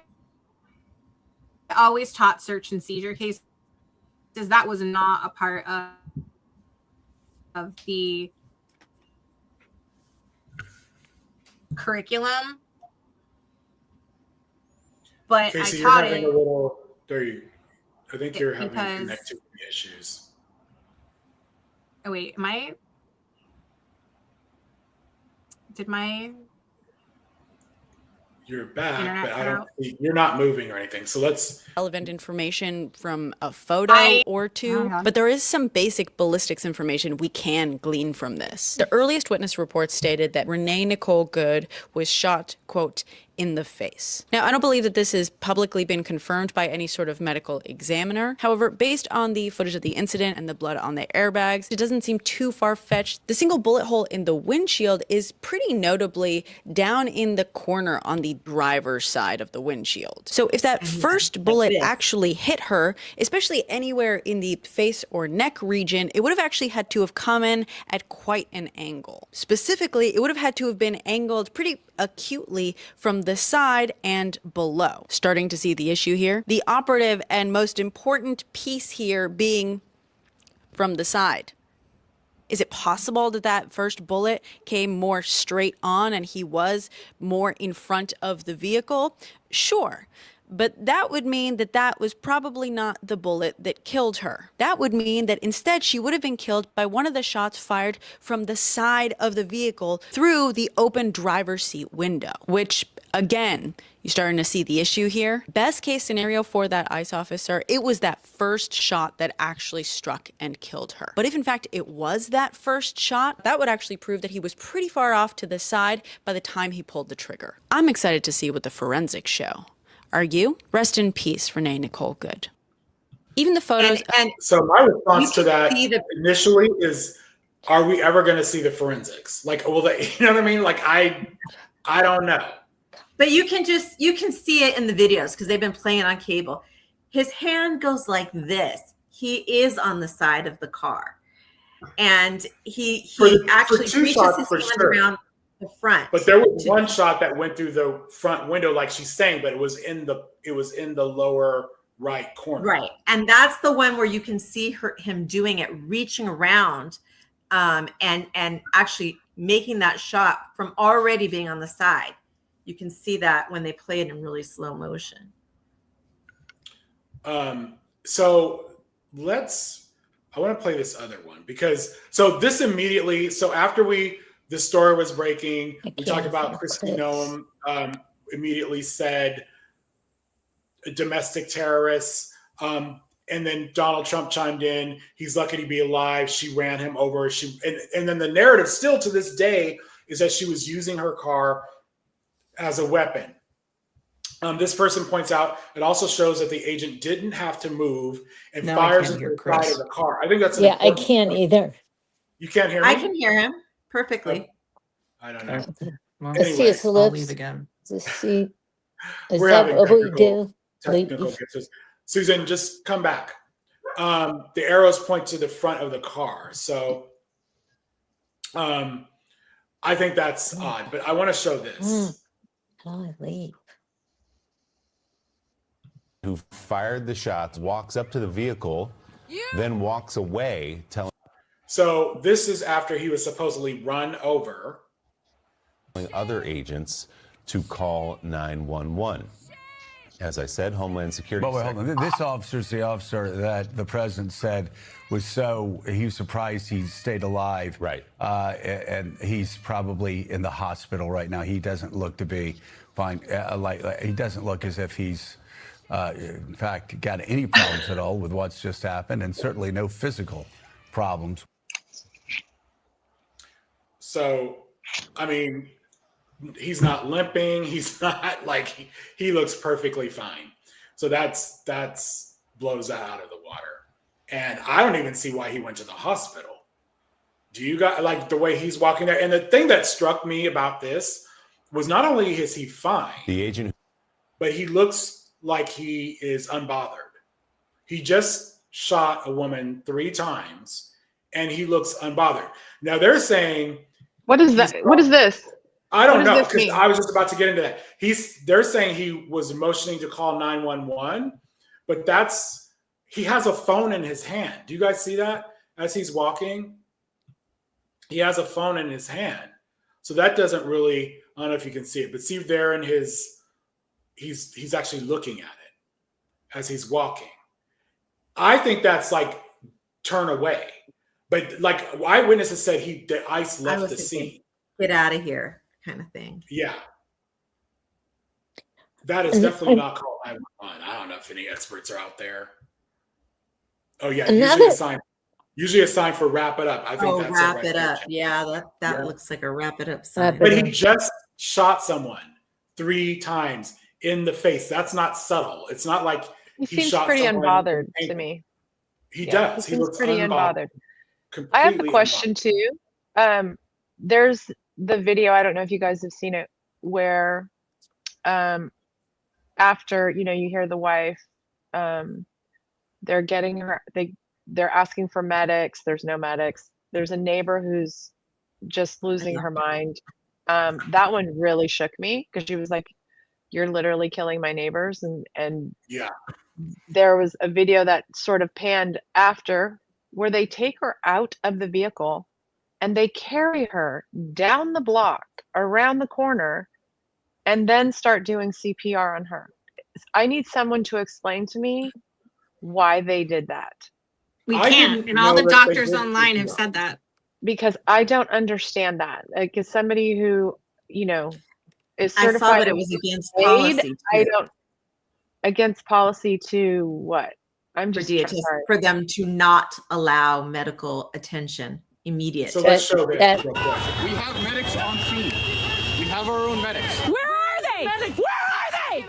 always taught search and seizure cases. That was not a part of the curriculum. But Casey, I you're taught having it. a little. I think you're having because, connectivity issues. Oh wait, You're back, internet but I cut don't. out? You're not moving or anything. So let's. Relevant information from a photo or two, but there is some basic ballistics information we can glean from this. The earliest witness reports stated that Renee Nicole Good was shot, quote, in the face. Now, I don't believe that this has publicly been confirmed by any sort of medical examiner. However, based on the footage of the incident and the blood on the airbags, it doesn't seem too far-fetched. The single bullet hole in the windshield is pretty notably down in the corner on the driver's side of the windshield. So if that first bullet actually hit her, especially anywhere in the face or neck region, it would have actually had to have come in at quite an angle. Specifically, it would have had to have been angled pretty acutely from the side and below. Starting to see the issue here? The operative and most important piece here being from the side. Is it possible that that first bullet came more straight on and he was more in front of the vehicle? Sure. But that would mean that that was probably not the bullet that killed her. That would mean that instead she would have been killed by one of the shots fired from the side of the vehicle through the open driver's seat window, which, again, you're starting to see the issue here. Best case scenario for that ICE officer, it was that first shot that actually struck and killed her. But if in fact it was that first shot, that would actually prove that he was pretty far off to the side by the time he pulled the trigger. I'm excited to see what the forensics show. Are you? Rest in peace, Renee Nicole Good. Even the photos. And so my response to that initially is, are we ever going to see the forensics? Like, will they, you know what I mean? Like, I don't know. But you can see it in the videos because they've been playing on cable. His hand goes like this. He is on the side of the car. And he actually reaches his hand around the front. But there was one shot that went through the front window, like she's saying, but it was in the lower right corner. Right. And that's the one where you can see him doing it, reaching around and actually making that shot from already being on the side. You can see that when they play it in really slow motion. So I want to play this other one because this immediately, after the story was breaking, we talked about Kristi Noem immediately said domestic terrorists. And then Donald Trump chimed in. He's lucky to be alive. She ran him over. And then the narrative still to this day is that she was using her car as a weapon. This person points out it also shows that the agent didn't have to move and fires into the side of the car. I think that's I can't either. You can't hear me? I can hear him perfectly. I don't know. Well, Let's see his I'll lips. leave again. Let's see. Is We're that having what we do? technical glitches. Susan, just come back. The arrows point to the front of the car. So I think that's odd, but I want to show this. How do I leave? Who fired the shots, walks up to the vehicle, then walks away, telling. So this is after he was supposedly run over. Other agents to call 911. As I said, Homeland Security. But wait, hold on. This officer's the officer that the president said he was surprised he stayed alive. Right. And he's probably in the hospital right now. He doesn't look to be fine. He doesn't look as if he's, in fact, got any problems at all with what's just happened, and certainly no physical problems. So, I mean, he's not limping. He's not like he looks perfectly fine. So that's blows that out of the water. And I don't even see why he went to the hospital. Do you guys like the way he's walking there? And the thing that struck me about this was not only is he fine, The agent. but he looks like he is unbothered. He just shot a woman 3 times and he looks unbothered. Now they're saying, what is that? What is this? I don't What know, does this because mean? I was just about to get into that. They're saying he was motioning to call 911, but he has a phone in his hand. Do you guys see that as he's walking? He has a phone in his hand. So that doesn't really, I don't know if you can see it, but see there in he's actually looking at it as he's walking. I think that's like turn away. But like eyewitnesses said the ICE left the scene. Get out of here kind of thing. Yeah. That is definitely not called 911. I don't know if any experts are out there. Oh yeah, usually a sign for wrap it up. I think that's wrap it it right up. there. Yeah, that looks like a wrap it up sign. But he just shot someone 3 times in the face. That's not subtle. It's not like He he seems shot pretty someone unbothered in the to me. He Yeah, does. he He seems looks pretty unbothered. I have a Completely question too. There's the video, I don't know if you guys have seen it, where after, you hear the wife, they're getting her, they're asking for medics, there's no medics. There's a neighbor who's just losing her mind. That one really shook me because she was like, you're literally killing my neighbors. And yeah. There was a video that sort of panned after where they take her out of the vehicle and they carry her down the block around the corner and then start doing CPR on her. I need someone to explain to me why they did that. We can't, and all the doctors online have said that. Because I don't understand that. Like, as somebody who, is certified, I saw that it was against policy. I don't against policy to what? I'm just DHS, sorry. for them to not allow medical attention immediate. So let's show this. We have medics on scene. We have our own medics. Where are they? Medics. Where are they?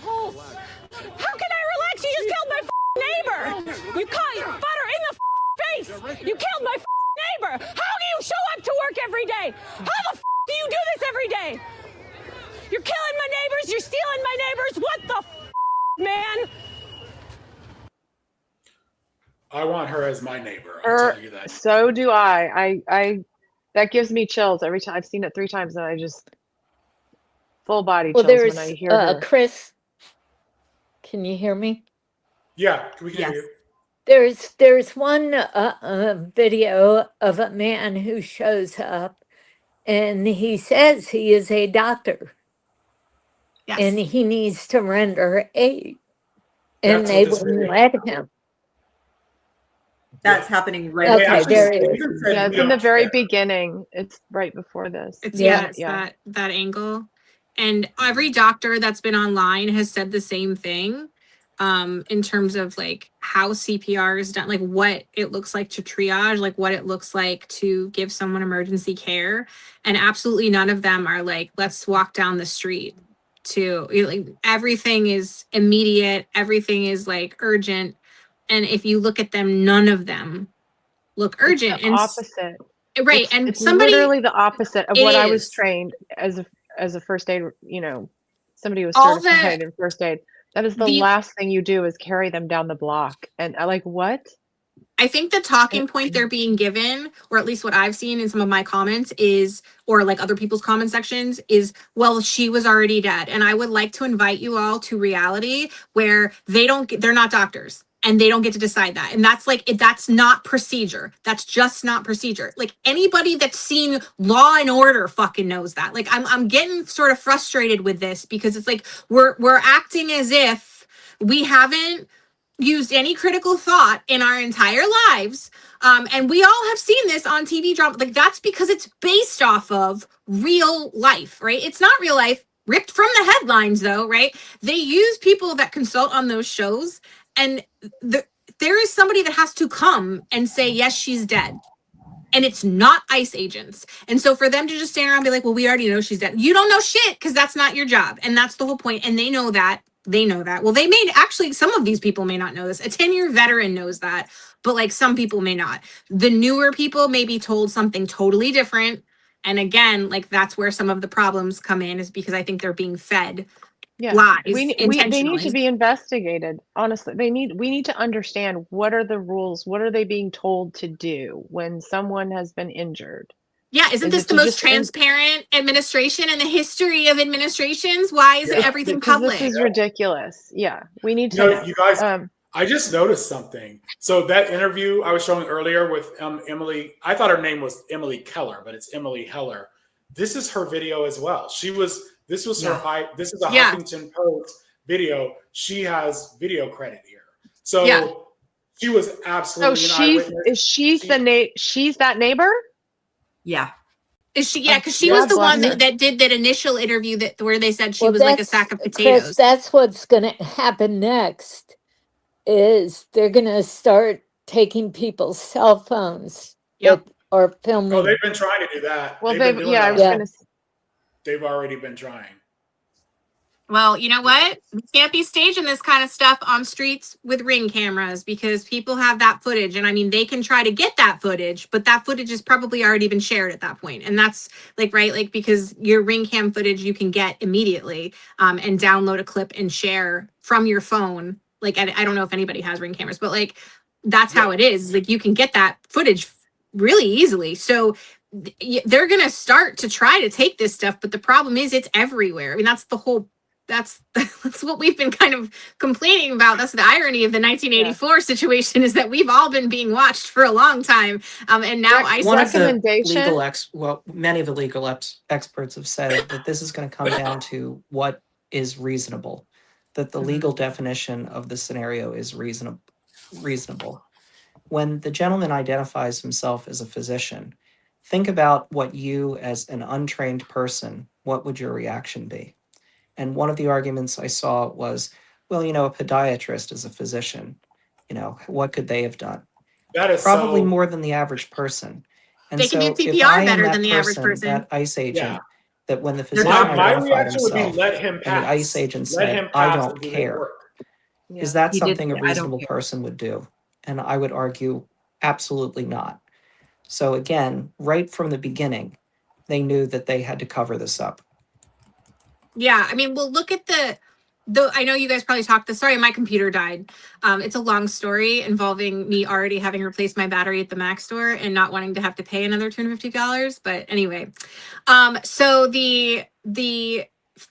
How can I relax? You just killed my neighbor. You caught butter in the face. You killed my neighbor. How do you show up to work every day? How the do you do this every day? You're killing my neighbors. You're stealing my neighbors. What the man? I want her as my neighbor. I'll tell you that. So do I. I that gives me chills every time. I've seen it 3 times and I just full body chills when I hear her. Chris, can you hear me? Yeah, we can hear you. There's one video of a man who shows up and he says he is a doctor. Yes. And he needs to render aid. And That's they what this wouldn't video let him. That's happening right Okay, now. there it is. Yeah, it's in the very beginning. It's right before this. It's that angle. And every doctor that's been online has said the same thing in terms of like how CPR is done, like what it looks like to triage, like what it looks like to give someone emergency care. And absolutely none of them are like, let's walk down the street to, like, everything is immediate. Everything is like urgent. And if you look at them, none of them look urgent. It's the and opposite. Right. And it's somebody literally the opposite of what I was is. trained as a first aid, somebody who was All certified in first aid. That is the last thing you do is carry them down the block. And I like, what? I think the talking point they're being given, or at least what I've seen in some of my comments is, or like other people's comment sections is, well, she was already dead. And I would like to invite you all to reality where they're not doctors and they don't get to decide that. And that's like, that's not procedure. That's just not procedure. Like anybody that's seen Law and Order fucking knows that. Like I'm getting sort of frustrated with this because it's like, we're acting as if we haven't used any critical thought in our entire lives. And we all have seen this on TV drama. Like that's because it's based off of real life, right? It's not real life, ripped from the headlines though, right? They use people that consult on those shows and there is somebody that has to come and say, yes, she's dead. And it's not ICE agents. And so for them to just stand around and be like, well, we already know she's dead. You don't know shit because that's not your job. And that's the whole point. And they know that. They know that. Well, some of these people may not know this. A 10-year veteran knows that, but like some people may not. The newer people may be told something totally different And again, like that's where some of the problems come in, is because I think they're being fed Yeah, lies they need to intentionally. be investigated. Honestly, we need to understand, what are the rules? What are they being told to do when someone has been injured? Yeah, isn't Is this it the to most just transparent administration in the history of administrations? Why isn't everything because public? this is ridiculous. Yeah, we need You to know, you guys, um, I just noticed something. So that interview I was showing earlier with Emily, I thought her name was Emily Keller, but it's Emily Heller. This is her video as well. This was her, this is a Huffington Post video. She has video credit here. So she was absolutely so an eyewitness. she's that neighbor? Yeah. Is she? Yeah, because she was the one that did that initial interview where they said she was like a sack of potatoes. Chris, that's what's going to happen next. Is they're going to start taking people's cell phones or filming. Oh, they've been trying to do that. Well, they've already been trying. Well, you know what? We can't be staging this kind of stuff on streets with Ring cameras, because people have that footage. And I mean, they can try to get that footage, but that footage has probably already been shared at that point. And that's like, right, like, because your Ring cam footage you can get immediately and download a clip and share from your phone. Like, I don't know if anybody has Ring cameras, but like, that's how it is. Like, you can get that footage really easily. So they're going to start to try to take this stuff. But the problem is it's everywhere. I mean, that's the whole that's what we've been kind of complaining about. That's the irony of the 1984 situation, is that we've all been being watched for a long time. And now one of the many of the legal experts have said that this is going to come down to what is reasonable, that the legal definition of the scenario is reasonable. When the gentleman identifies himself as a physician, think about what you, as an untrained person, what would your reaction be? And one of the arguments I saw was, well, you know, a podiatrist is a physician. You know, what could they have done? That is probably more than the average person. And they can do CPR better than the average person. That ICE agent, that when the physician my identified reaction would himself, be let him pass. and the ICE agent said, "I don't care," is that something a reasonable person would do? And I would argue, absolutely not. So again, right from the beginning, they knew that they had to cover this up. Yeah, I mean, well, look at the I know you guys probably talked this. Sorry, my computer died. It's a long story involving me already having replaced my battery at the Mac store and not wanting to have to pay another $250. But anyway, so the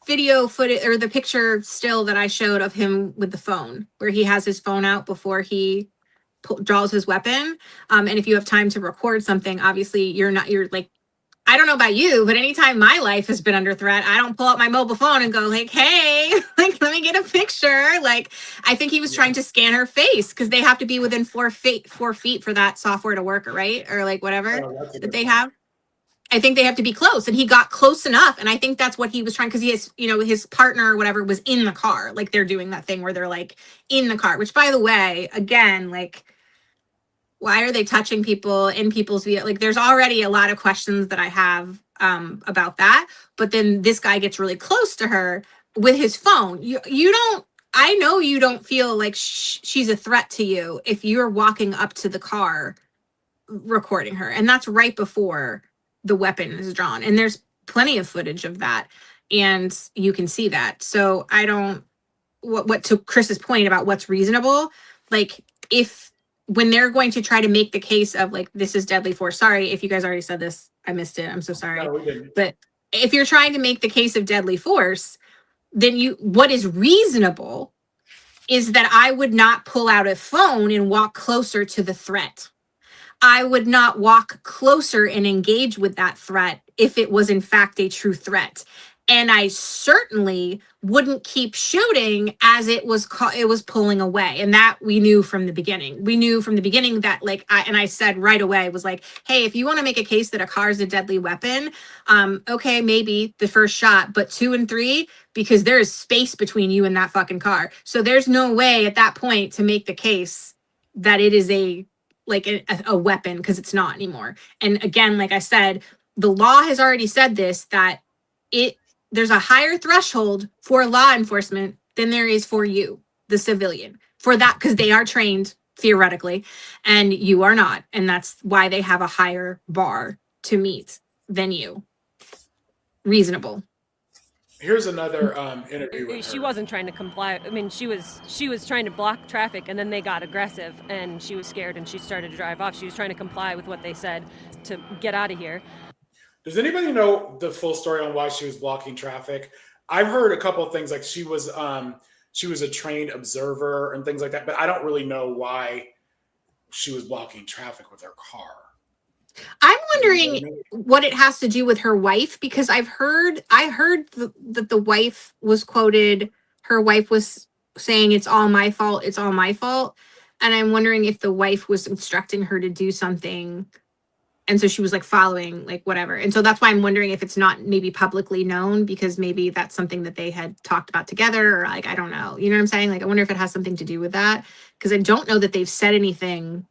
video footage, or the picture still that I showed of him with the phone, where he has his phone out before he draws his weapon. And if you have time to record something, obviously you're like, I don't know about you, but anytime my life has been under threat, I don't pull out my mobile phone and go like, hey, like, let me get a picture. Like, I think he was trying to scan her face, because they have to be within 4 feet for that software to work, right? Or like whatever that they have. I think they have to be close, and he got close enough. And I think that's what he was trying, because he has, you know, his partner or whatever was in the car. Like, they're doing that thing where they're like in the car, which, by the way, again, like, why are they touching people in people's view? Like, there's already a lot of questions that I have about that. But then this guy gets really close to her with his phone. You don't, I know you don't feel like she's a threat to you if you're walking up to the car recording her. And that's right before the weapon is drawn. And there's plenty of footage of that. And you can see that. So I don't, what to Chris's point about what's reasonable, like, when they're going to try to make the case of like, this is deadly force. Sorry if you guys already said this, I missed it. I'm so sorry. No, we didn't. But if you're trying to make the case of deadly force, then what is reasonable is that I would not pull out a phone and walk closer to the threat. I would not walk closer and engage with that threat if it was in fact a true threat. And I certainly wouldn't keep shooting as it was pulling away. And that we knew from the beginning. We knew from the beginning that, like, I said right away, was like, hey, if you want to make a case that a car is a deadly weapon, okay, maybe the first shot, but 2 and 3, because there is space between you and that fucking car. So there's no way at that point to make the case that it is a weapon, because it's not anymore. And again, like I said, the law has already said this, that there's a higher threshold for law enforcement than there is for you, the civilian, for that, because they are trained theoretically and you are not. And that's why they have a higher bar to meet. venue reasonable. Here's another interview with She her. wasn't trying to comply. I mean, she was trying to block traffic, and then they got aggressive, and she was scared, and she started to drive off. She was trying to comply with what they said to get out of here. Does anybody know the full story on why she was blocking traffic? I've heard a couple of things, like she was a trained observer and things like that, but I don't really know why she was blocking traffic with her car. I'm wondering what it has to do with her wife, because I heard that the wife was quoted. Her wife was saying, "It's all my fault. It's all my fault." And I'm wondering if the wife was instructing her to do something. And so she was like following, like whatever. And so that's why I'm wondering if it's not maybe publicly known, because maybe that's something that they had talked about together, or like, I don't know. You know what I'm saying? Like, I wonder if it has something to do with that, because I don't know that they've said anything.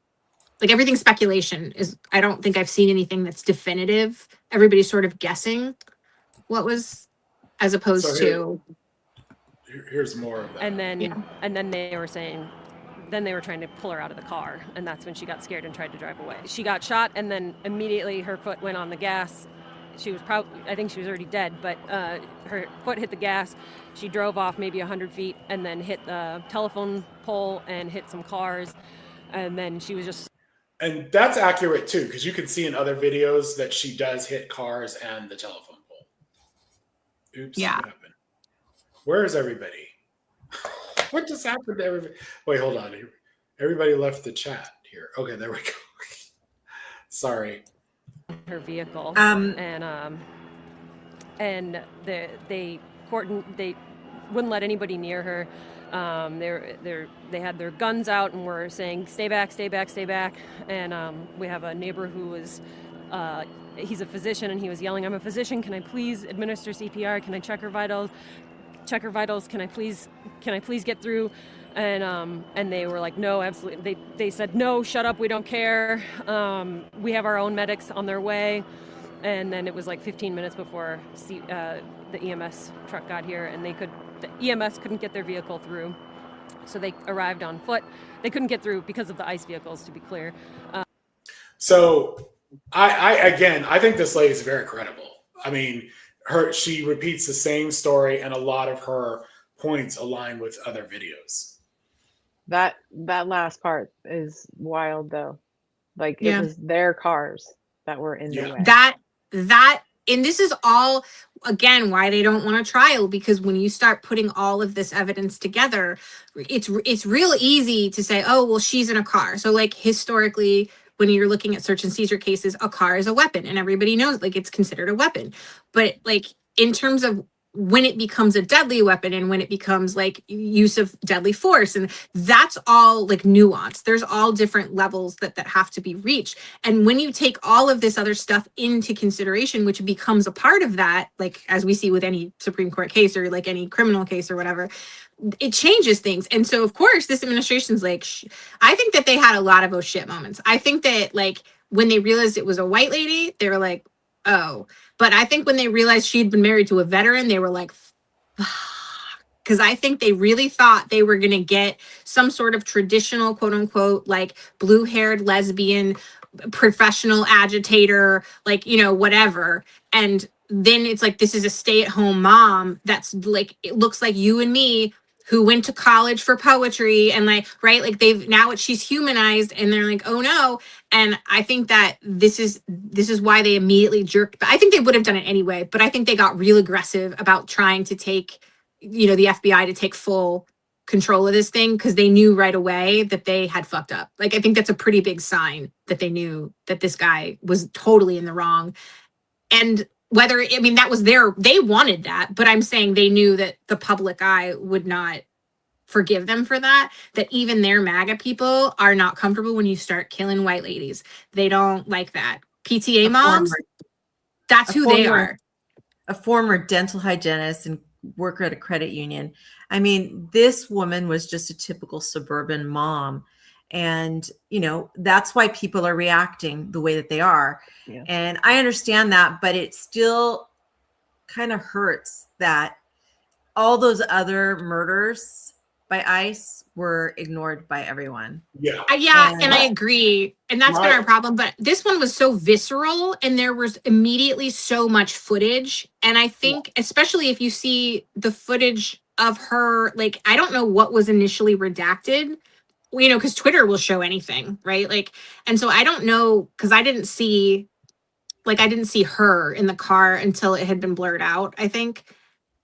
Like, everything's speculation. I don't think I've seen anything that's definitive. Everybody's sort of guessing what was, as opposed to. Here's more of that. And then they were saying, then they were trying to pull her out of the car, and that's when she got scared and tried to drive away. She got shot, and then immediately her foot went on the gas. She was I think she was already dead, but her foot hit the gas. She drove off maybe 100 feet and then hit the telephone pole and hit some cars, and then she was just. And that's accurate too, because you can see in other videos that she does hit cars and the telephone pole. Oops. Yeah. What happened? Where is everybody? What just happened to everybody? Wait, hold on. Everybody left the chat here. Okay, there we go. Sorry. Her vehicle, and they wouldn't let anybody near her. They had their guns out and were saying, "Stay back, stay back, stay back." And we have a neighbor who was. He's a physician, and he was yelling, "I'm a physician. Can I please administer CPR? Can I check her vitals? Check her vitals. Can I please get through?" And they were like, "No, absolutely." They said, "No, shut up. We don't care. We have our own medics on their way." And then it was like 15 minutes before the EMS truck got here, and the EMS couldn't get their vehicle through, so they arrived on foot. They couldn't get through because of the ICE vehicles, to be clear. So I think this lady is very credible. I mean, she repeats the same story, and a lot of her points align with other videos. That last part is wild, though. Like, Yeah. it was their cars that were in the way. And this is all, again, why they don't want a trial, because when you start putting all of this evidence together, it's real easy to say, oh, well, she's in a car. So, like, historically, when you're looking at search and seizure cases, a car is a weapon, and everybody knows, like, it's considered a weapon. But, like, in terms of when it becomes a deadly weapon and when it becomes like use of deadly force, and that's all like nuance. There's all different levels that have to be reached. And when you take all of this other stuff into consideration, which becomes a part of that, like as we see with any Supreme Court case or like any criminal case or whatever, it changes things. And so of course this administration's like, I think that they had a lot of oh shit moments. I think that like when they realized it was a white lady, they were like, oh. But I think when they realized she'd been married to a veteran, they were like, because I think they really thought they were going to get some sort of traditional, quote unquote, like blue-haired lesbian professional agitator, like, you know, whatever. And then it's like, this is a stay-at-home mom that's like, it looks like you and me, who went to college for poetry, and like, right, like she's humanized, and they're like, oh no. And I think that this is why they immediately jerked. But I think they would have done it anyway, but I think they got real aggressive about trying to take, you know, the FBI to take full control of this thing, because they knew right away that they had fucked up. Like, I think that's a pretty big sign that they knew that this guy was totally in the wrong. And that was they wanted that, but I'm saying they knew that the public eye would not forgive them for that, that even their MAGA people are not comfortable when you start killing white ladies. They don't like that. PTA moms, that's who they are. A former dental hygienist and worker at a credit union. I mean, this woman was just a typical suburban mom. And, you know, that's why people are reacting the way that they are. Yeah. And I understand that, but it still kind of hurts that all those other murders by ICE were ignored by everyone. Yeah. And I agree. And that's been our problem. But this one was so visceral and there was immediately so much footage. And I think, especially if you see the footage of her, like, I don't know what was initially redacted, you know, because Twitter will show anything, right? Like, and so I don't know, because I didn't see her in the car until it had been blurred out, I think.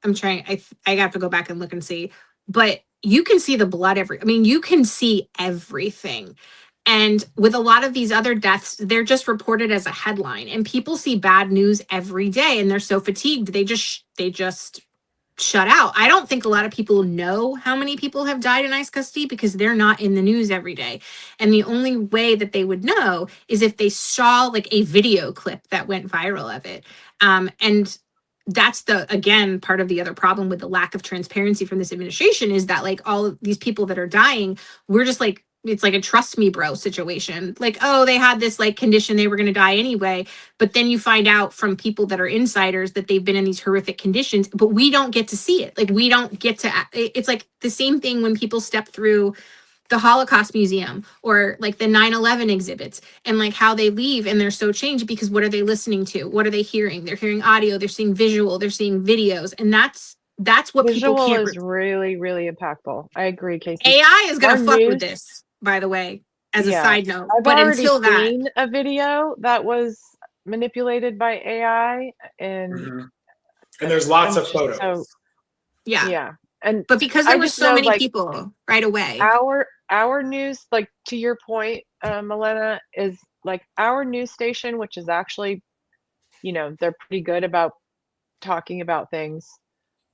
I have to go back and look and see. But you can see the blood you can see everything. And with a lot of these other deaths, they're just reported as a headline. And people see bad news every day and they're so fatigued, they just shut out. I don't think a lot of people know how many people have died in ICE custody because they're not in the news every day. And the only way that they would know is if they saw like a video clip that went viral of it. And that's again, part of the other problem with the lack of transparency from this administration is that like all of these people that are dying, we're just like, it's like a trust me bro situation. Like, oh, they had this like condition, they were going to die anyway. But then you find out from people that are insiders that they've been in these horrific conditions, but we don't get to see it. Like we don't get to, it's like the same thing when people step through the Holocaust Museum or like the 9/11 exhibits and like how they leave and they're so changed because what are they listening to? What are they hearing? They're hearing audio, they're seeing visual, they're seeing videos. And that's what Visual people can't. is really, really impactful. I agree, Casey. AI is going to fuck news, with this, by the way, as a yeah, side note. I've but already until that, seen a video that was manipulated by AI and and there's lots of photos. So, yeah. And but because there were so many people right away. Our news, like to your point, Milena, is like our news station, which is actually, you know, they're pretty good about talking about things.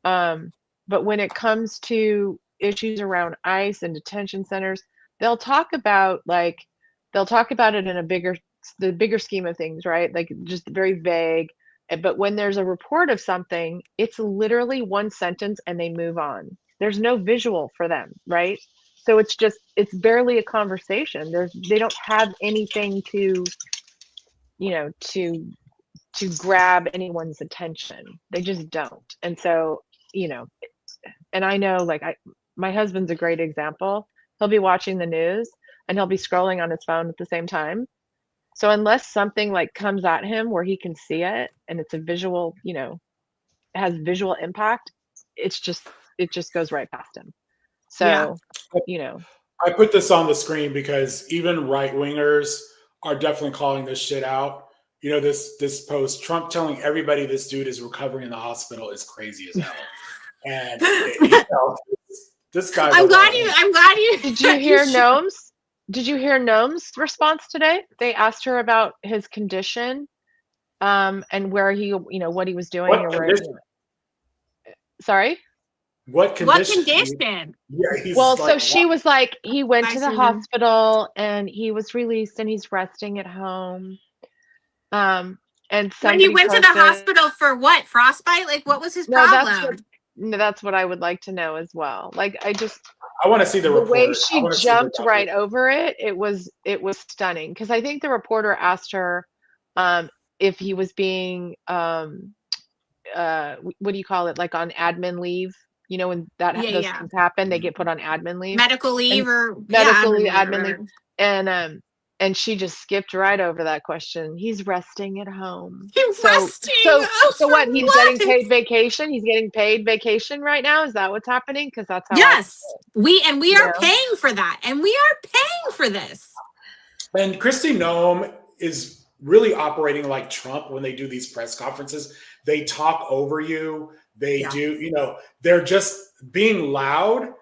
But when it comes to issues around ICE and detention centers, they'll talk about it in the bigger scheme of things, right? Like just very vague. But when there's a report of something, it's literally one sentence and they move on. There's no visual for them, right? So it's barely a conversation. They don't have anything to, you know, to grab anyone's attention. They just don't. And so, you know, and I know like my husband's a great example. He'll be watching the news and he'll be scrolling on his phone at the same time. So unless something like comes at him where he can see it and it's a visual, you know, it has visual impact, it just goes right past him. So, you know, I put this on the screen because even right wingers are definitely calling this shit out. You know, this post, Trump telling everybody this dude is recovering in the hospital is crazy as hell. And you know, this guy. I'm glad you. Did you hear Noam's? Did you hear Noam's response today? They asked her about his condition, and where he, you know, what he was doing or where. Sorry. What condition? What condition? Yeah, well, so she was like, he went to the hospital and he was released and he's resting at home. And when he went to the hospital for what? Frostbite? Like, what was his problem? That's what I would like to know as well. Like, I want to see the report. way she jumped right over it. It was stunning because I think the reporter asked her if he was being what do you call it? Like on admin leave. You know, when those things happen, they get put on admin leave, medical leave, admin leave, and she just skipped right over that question. He's resting at home. So what? He's getting paid vacation. He's getting paid vacation right now. Is that what's happening? Because that's how. Yes, we are paying for that, and we are paying for this. And Kristi Noem is really operating like Trump when they do these press conferences. They talk over you. They do, you know, they're just being loud.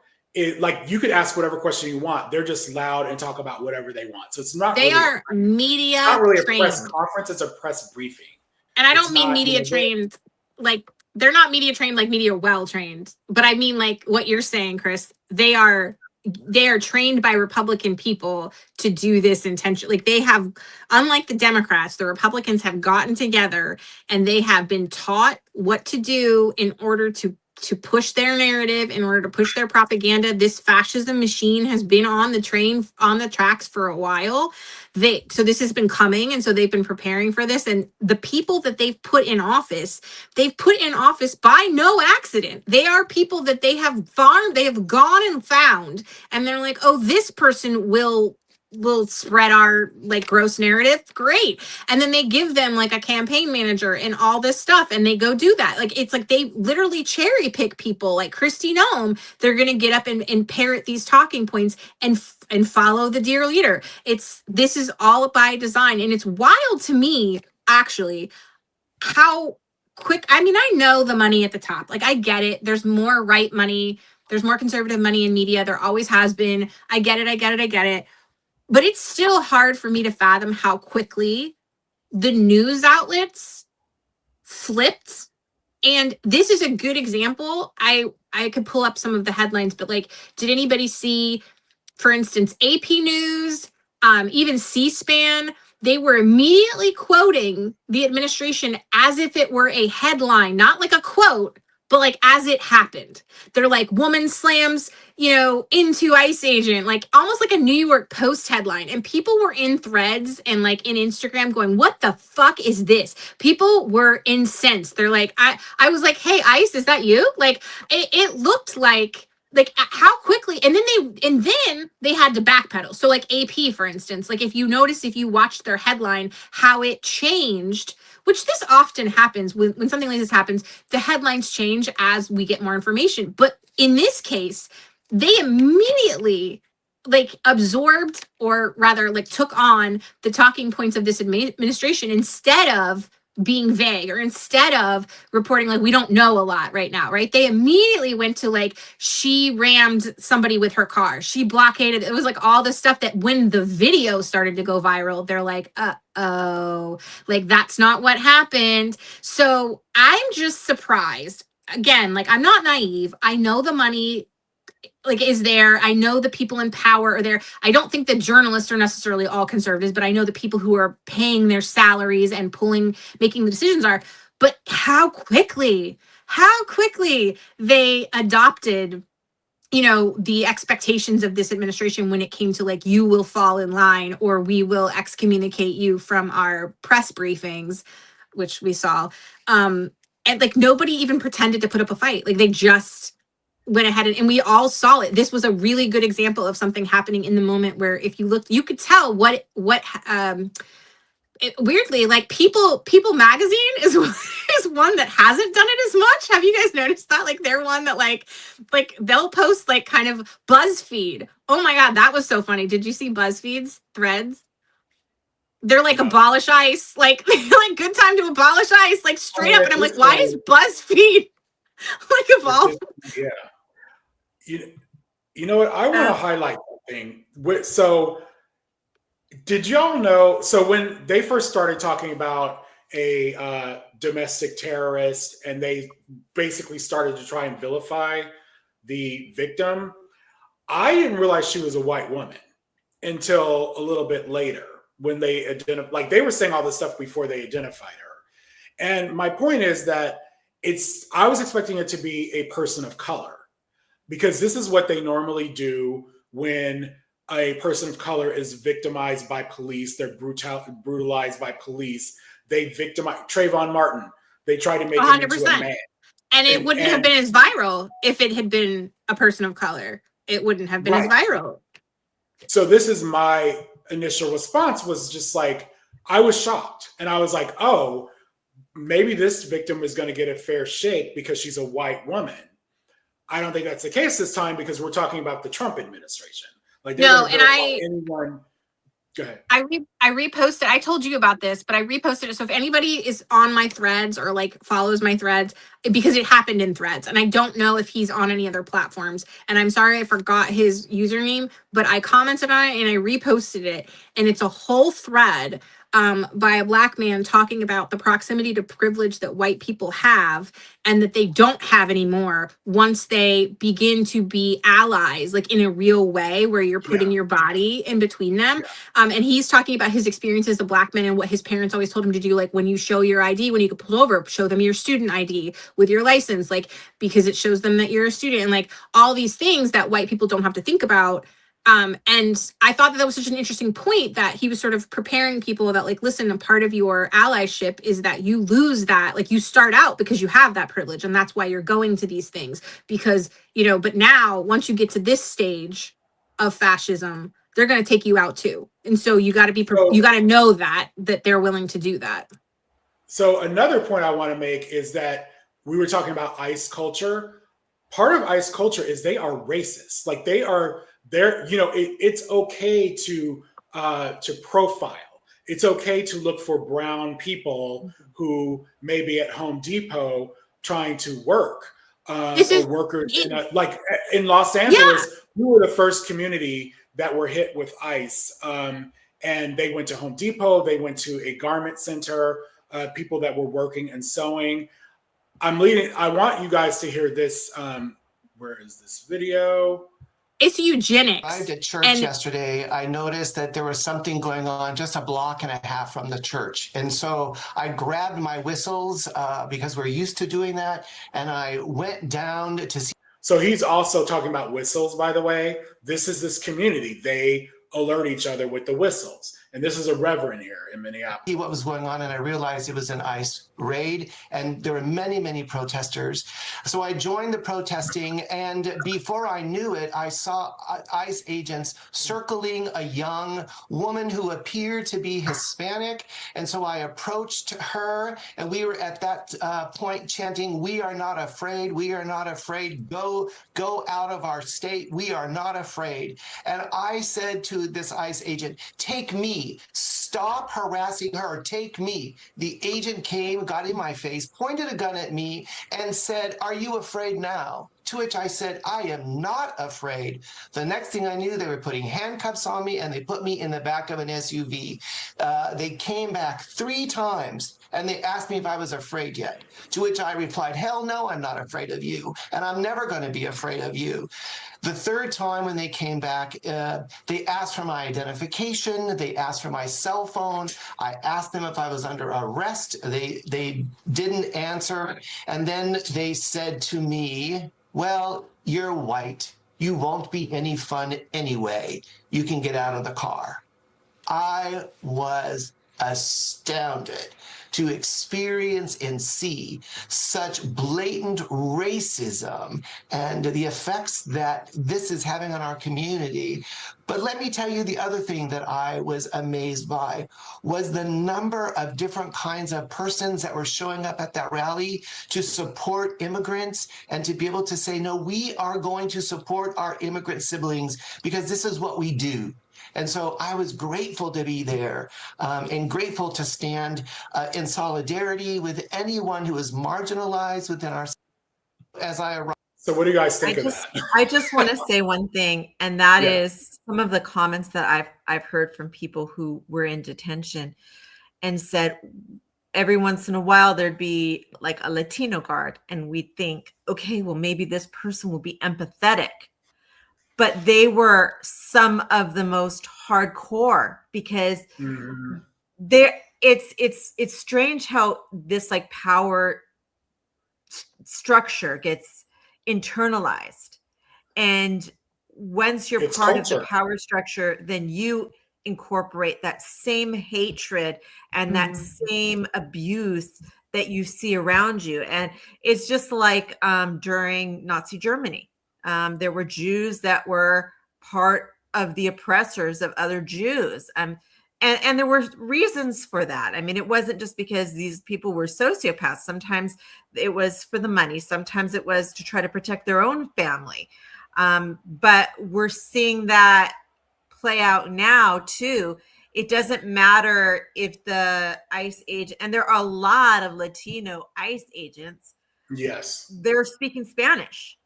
Like you could ask whatever question you want. They're just loud and talk about whatever they want. So it's not. They are media. Not really trained. A press conference. It's a press briefing. And I don't mean media trained like they're not media trained like media well trained. But I mean like what you're saying, Chris. They are trained by Republican people to do this intentionally. Like they have, unlike the Democrats, the Republicans have gotten together and they have been taught what to do in order to to push their narrative, in order to push their propaganda. This fascism machine has been on the tracks for a while. So this has been coming, and so they've been preparing for this. And the people that they've put in office by no accident. They are people that they have farmed, they have gone and found, and they're like, oh, this person will spread our like gross narrative. Great. And then they give them like a campaign manager and all this stuff, and they go do that. Like, it's like they literally cherry pick people like Kristi Noem. They're going to get up and parrot these talking points and follow the dear leader. This is all by design. And it's wild to me, actually, how quick. I mean, I know the money at the top. Like, I get it. There's more right money. There's more conservative money in media. There always has been. I get it. But it's still hard for me to fathom how quickly the news outlets flipped. And this is a good example. I could pull up some of the headlines, but like, did anybody see, for instance, AP News, even C-SPAN? They were immediately quoting the administration as if it were a headline, not like a quote, but like as it happened. They're like, woman slams, into ICE agent, like almost like a New York Post headline. And people were in threads and like in Instagram going, what the fuck is this? People were incensed. They're like, I was like, hey, ICE, is that you? Like, it looked like how quickly, and then they had to backpedal. So like AP, for instance, like if you watched their headline, how it changed, which this often happens when something like this happens, the headlines change as we get more information. But in this case, they immediately like absorbed, or rather like took on the talking points of this administration, instead of being vague, or instead of reporting like we don't know a lot right now, right? They immediately went to like, she rammed somebody with her car, she blockaded. It was like all the stuff that when the video started to go viral, they're like, oh, like that's not what happened. So I'm just surprised. Again, like, I'm not naive. I know the money like is there. I know the people in power are there. I don't think the journalists are necessarily all conservatives, but I know the people who are paying their salaries and making the decisions are. But how quickly they adopted, the expectations of this administration when it came to like, you will fall in line, or we will excommunicate you from our press briefings, which we saw. And like, nobody even pretended to put up a fight. Like, they just went ahead and we all saw it. This was a really good example of something happening in the moment, where if you looked, you could tell weirdly, like People Magazine is one that hasn't done it as much. Have you guys noticed that? Like, they're one that like they'll post like kind of BuzzFeed. Oh my God, that was so funny. Did you see BuzzFeed's threads? They're like, abolish ICE, like like good time to abolish ICE, like straight up. And I'm like, why is BuzzFeed like evolved? Yeah. You know what? I want to highlight something. So, did y'all know? So, when they first started talking about a domestic terrorist, and they basically started to try and vilify the victim, I didn't realize she was a white woman until a little bit later, when they identified. Like, they were saying all this stuff before they identified her. And my point is that I was expecting it to be a person of color, because this is what they normally do when a person of color is victimized by police. They're brutalized by police. They victimize Trayvon Martin. They try to make 100%. Him into a man. And it wouldn't have been as viral if it had been a person of color. It wouldn't have been as viral. So this is my initial response, was just like, I was shocked. And I was like, oh, maybe this victim is going to get a fair shake because she's a white woman. I don't think that's the case this time, because we're talking about the Trump administration. Like, no, and anyone. Go ahead. I reposted. I told you about this, but I reposted it. So if anybody is on my threads or like follows my threads, because it happened in threads, and I don't know if he's on any other platforms. And I'm sorry, I forgot his username, but I commented on it and I reposted it, and it's a whole thread by a Black man talking about the proximity to privilege that white people have and that they don't have anymore once they begin to be allies, like in a real way where you're putting your body in between them. And he's talking about his experience as a Black man and what his parents always told him to do. Like when you show your ID, when you get pulled over, show them your student ID with your license, like because it shows them that you're a student, and like all these things that white people don't have to think about. And I thought that was such an interesting point that he was sort of preparing people that like, listen, a part of your allyship is that you lose that, like you start out because you have that privilege and that's why you're going to these things because, you know, but now once you get to this stage of fascism, they're going to take you out too. And so you got to be, you got to know that they're willing to do that. So another point I want to make is that we were talking about ICE culture. Part of ICE culture is they are racist. Like they're, you know, it's okay to profile. It's okay to look for brown people who may be at Home Depot trying to work, or workers like in Los Angeles. We were the first community that were hit with ICE, and they went to Home Depot. They went to a garment center. People that were working and sewing. I want you guys to hear this. Where is this video? It's eugenics. I arrived at church yesterday. I noticed that there was something going on just a block and a half from the church. And so I grabbed my whistles because we're used to doing that. And I went down to see. So he's also talking about whistles, by the way. This is this community. They alert each other with the whistles. And this is a reverend here in Minneapolis. See what was going on, and I realized it was an ICE raid, and there were many, many protesters. So I joined the protesting, and before I knew it, I saw ICE agents circling a young woman who appeared to be Hispanic. And so I approached her, and we were at that point chanting, "We are not afraid. We are not afraid. Go out of our state. We are not afraid." And I said to this ICE agent, "Take me. Stop harassing her. Take me." The agent came, got in my face, pointed a gun at me, and said, "Are you afraid now?" To which I said, "I am not afraid." The next thing I knew, they were putting handcuffs on me, and they put me in the back of an SUV. They came back 3 times, and they asked me if I was afraid yet. To which I replied, "Hell no, I'm not afraid of you, and I'm never going to be afraid of you." The 3rd time when they came back, they asked for my identification. They asked for my cell phone. I asked them if I was under arrest. They didn't answer. And then they said to me, "Well, you're white. You won't be any fun anyway. You can get out of the car." I was astounded to experience and see such blatant racism and the effects that this is having on our community. But let me tell you, the other thing that I was amazed by was the number of different kinds of persons that were showing up at that rally to support immigrants and to be able to say, no, we are going to support our immigrant siblings because this is what we do. And so I was grateful to be there and grateful to stand in solidarity with anyone who is marginalized within our. As I arrived. So what do you guys think of that? I just want to say one thing, and that is some of the comments that I've heard from people who were in detention and said every once in a while there'd be like a Latino guard, and we'd think, okay, well, maybe this person will be empathetic. But they were some of the most hardcore because it's strange how this like power structure gets internalized. And once you're part of the power structure, then you incorporate that same hatred and that same abuse that you see around you. And it's just like during Nazi Germany. There were Jews that were part of the oppressors of other Jews. And there were reasons for that. I mean, it wasn't just because these people were sociopaths. Sometimes it was for the money. Sometimes it was to try to protect their own family. But we're seeing that play out now too. It doesn't matter if the ICE agent, and there are a lot of Latino ICE agents. Yes. They're speaking Spanish.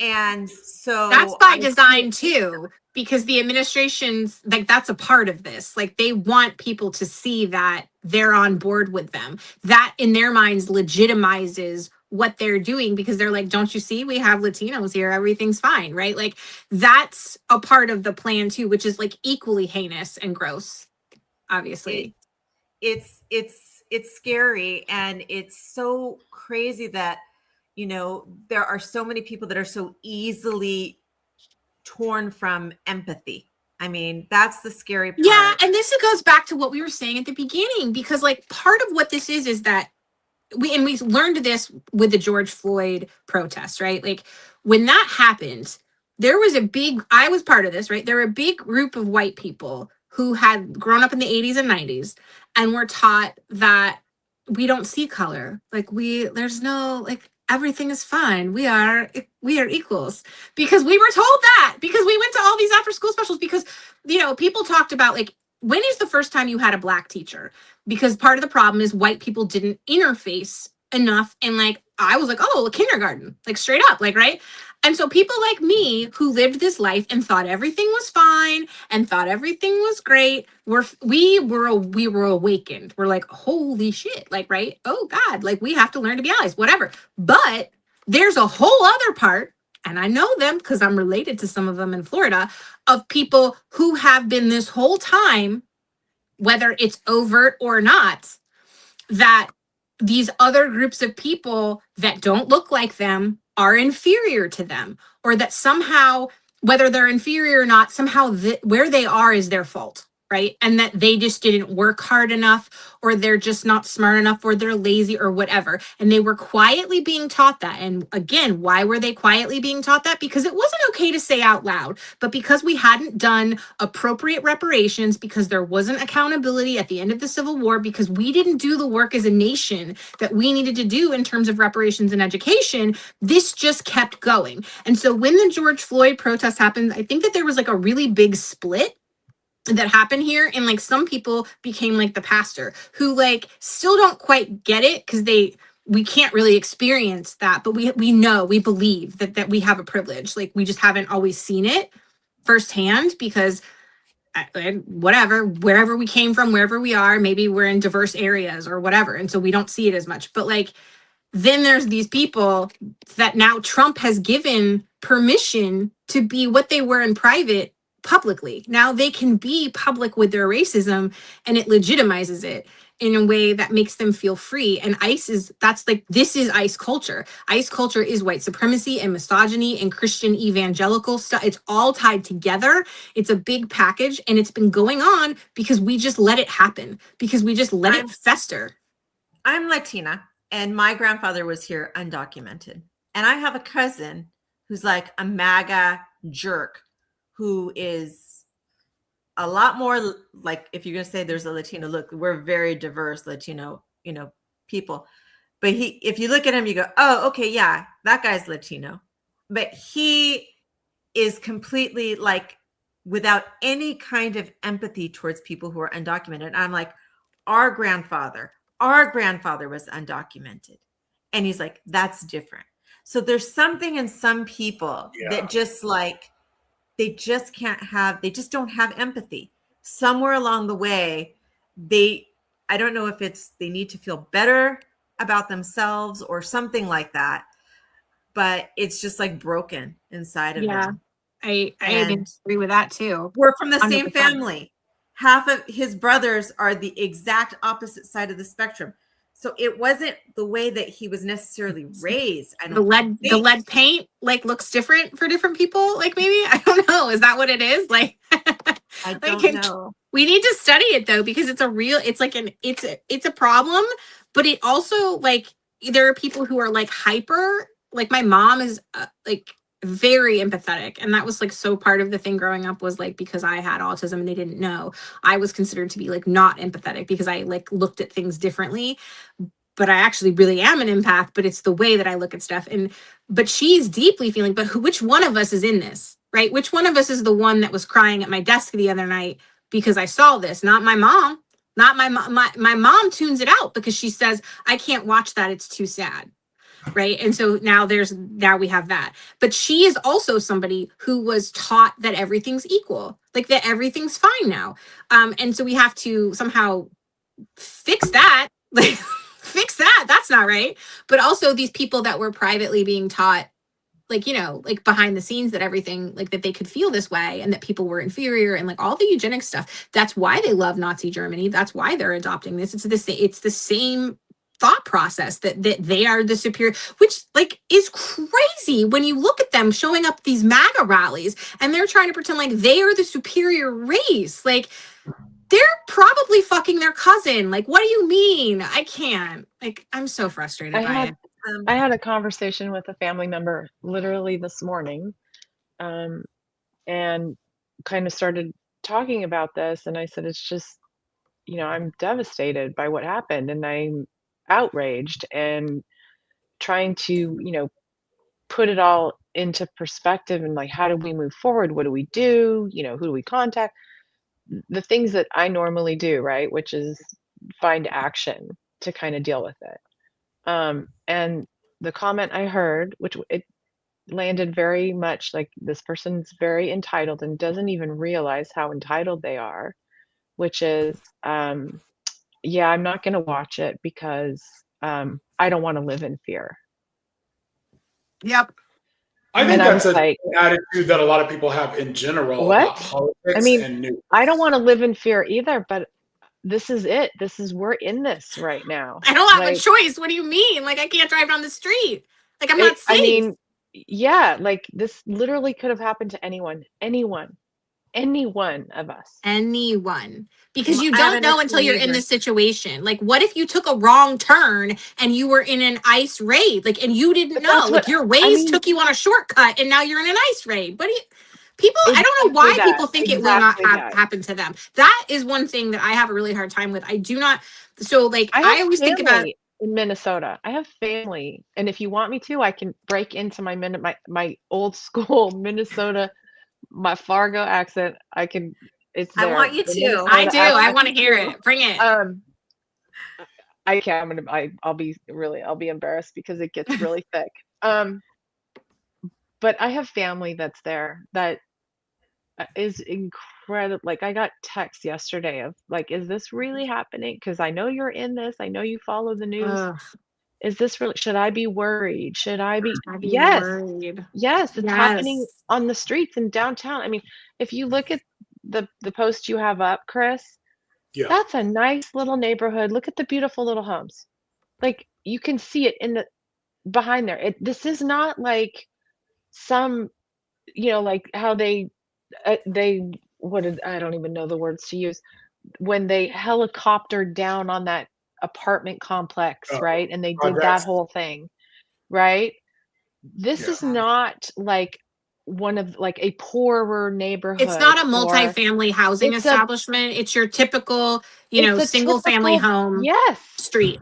And so that's by design too, because the administration's like, that's a part of this. Like, they want people to see that they're on board with them. That in their minds legitimizes what they're doing, because they're like, don't you see, we have Latinos here, everything's fine, right? Like, that's a part of the plan too, which is like equally heinous and gross, obviously. It's scary, and it's so crazy that, you know, there are so many people that are so easily torn from empathy. I mean, that's the scary part. Yeah, and this goes back to what we were saying at the beginning, because like part of what this is that we learned this with the George Floyd protests, right? Like, when that happened, there was I was part of this, right? There were a big group of white people who had grown up in the 80s and 90s and were taught that we don't see color. Like, there's no, like, everything is fine. We are equals, because we were told that, because we went to all these after school specials, because, you know, people talked about like, when is the first time you had a Black teacher? Because part of the problem is white people didn't interface enough. And like, I was like, oh, kindergarten, like straight up, like, right? And so people like me who lived this life and thought everything was fine and thought everything was great, we were awakened. We're like, holy shit, like, right? Oh God, like, we have to learn to be allies, whatever. But there's a whole other part, and I know them because I'm related to some of them in Florida, of people who have been this whole time, whether it's overt or not, that these other groups of people that don't look like them are inferior to them, or that somehow, whether they're inferior or not, somehow where they are is their fault, right? And that they just didn't work hard enough, or they're just not smart enough, or they're lazy or whatever. And they were quietly being taught that. And again, why were they quietly being taught that? Because it wasn't okay to say out loud, but because we hadn't done appropriate reparations, because there wasn't accountability at the end of the Civil War, because we didn't do the work as a nation that we needed to do in terms of reparations and education, this just kept going. And so when the George Floyd protest happened, I think that there was like a really big split that happened here, and like some people became like the pastor, who like still don't quite get it, because we can't really experience that, but we believe that we have a privilege. Like, we just haven't always seen it firsthand, because whatever, wherever we came from, wherever we are, maybe we're in diverse areas or whatever, and so we don't see it as much. But like, then there's these people that now Trump has given permission to be what they were in private publicly. Now they can be public with their racism, and it legitimizes it in a way that makes them feel free. And this is ICE culture. ICE culture is white supremacy and misogyny and Christian evangelical stuff. It's all tied together. It's a big package, and it's been going on because we just let it happen, because we just let it fester. I'm Latina, and my grandfather was here undocumented. And I have a cousin who's like a MAGA jerk, who is a lot more like, if you're going to say there's a Latino look, we're very diverse Latino, people. But if you look at him, you go, oh, okay, yeah, that guy's Latino. But he is completely like without any kind of empathy towards people who are undocumented. And I'm like, our grandfather was undocumented. And he's like, that's different. So there's something in some people that just like, they just don't have empathy. Somewhere along the way, I don't know if it's they need to feel better about themselves or something like that, but it's just like broken inside of them. I agree with that too. We're from the 100%. Same family. Half of his brothers are the exact opposite side of the spectrum. So it wasn't the way that he was necessarily raised. The lead paint like looks different for different people. Like, maybe, I don't know. Is that what it is? Like, I don't know. We need to study it though, because it's a problem, but it also, like, there are people who are like hyper, like my mom is like very empathetic, and that was like so part of the thing growing up, was like, because I had autism and they didn't know, I was considered to be like not empathetic because I like looked at things differently. But I actually really am an empath, but it's the way that I look at stuff. But she's deeply feeling, but which one of us is in this, right? Which one of us is the one that was crying at my desk the other night because I saw this? Not my mom. Not my mom. My mom tunes it out because she says, I can't watch that. It's too sad. right? And so now we have that. But she is also somebody who was taught that everything's equal, like that everything's fine now. And so we have to somehow fix that, like fix that. That's not right. But also these people that were privately being taught, like, you know, like behind the scenes, that everything, like that they could feel this way and that people were inferior and like all the eugenics stuff. That's why they love Nazi Germany. That's why they're adopting this. It's the same thought process that they are the superior, which like is crazy when you look at them showing up these MAGA rallies and they're trying to pretend like they are the superior race. Like they're probably fucking their cousin. Like, what do you mean? I can't. Like, I'm so frustrated by it. I had a conversation with a family member literally this morning, and kind of started talking about this. And I said, it's just, you know, I'm devastated by what happened, and I'm outraged and trying to, you know, put it all into perspective and like, how do we move forward? What do we do? You know, who do we contact? The things that I normally do, right? Which is find action to kind of deal with it. And the comment I heard, which it landed very much like this person's very entitled and doesn't even realize how entitled they are, which is, yeah, I'm not going to watch it because I don't want to live in fear. Yep. I think And that's I'm an like, attitude that a lot of people have in general about what? politics I mean, and news. I don't want to live in fear either, but this is it. We're in this right now. I don't have Like, a choice. What do you mean? Like, I can't drive down the street. Like, I'm not safe. I mean, yeah, like this literally could have happened to anyone of us. Anyone. Because you I have don't know until you're in neighbor. this situation. Like, what if you took a wrong turn and you were in an ICE raid? Like, and you didn't But know. that's Like, what- your I Waze mean- took you on a shortcut and now you're in an ICE raid. But people, I don't know why Exactly people that. think it will not Exactly that. happen to them. That is one thing that I have a really hard time with. I do not. So, like, I I have always think about. family in Minnesota. I have family, and if you want me to, I can break into my old school Minnesota, my Fargo accent. I can. It's I there. want you The to. Minnesota I do. I accent. want to hear it. Bring it. I can't. I'll be embarrassed because it gets really thick. But I have family that's there that is incredible. Like, I got text yesterday of like, is this really happening? Because I know you're in this. I know you follow the news. Ugh. Is this really? Should I be worried? Should I be? I'd be Yes. worried. Yes, it's happening Yes. on the streets in downtown. I mean, if you look at the post you have up, Chris, Yeah. that's a nice little neighborhood. Look at the beautiful little homes. Like, you can see it in the behind there. This is not like some, you know, like how I don't even know the words to use, when they helicoptered down on that apartment complex, Oh, right? And they did that projects. whole thing, right? This Yeah. is not like one of like a poorer neighborhood. It's not a or- multi-family housing It's a- single-family it's your typical, you know, it's a single family typical- home Yes. street.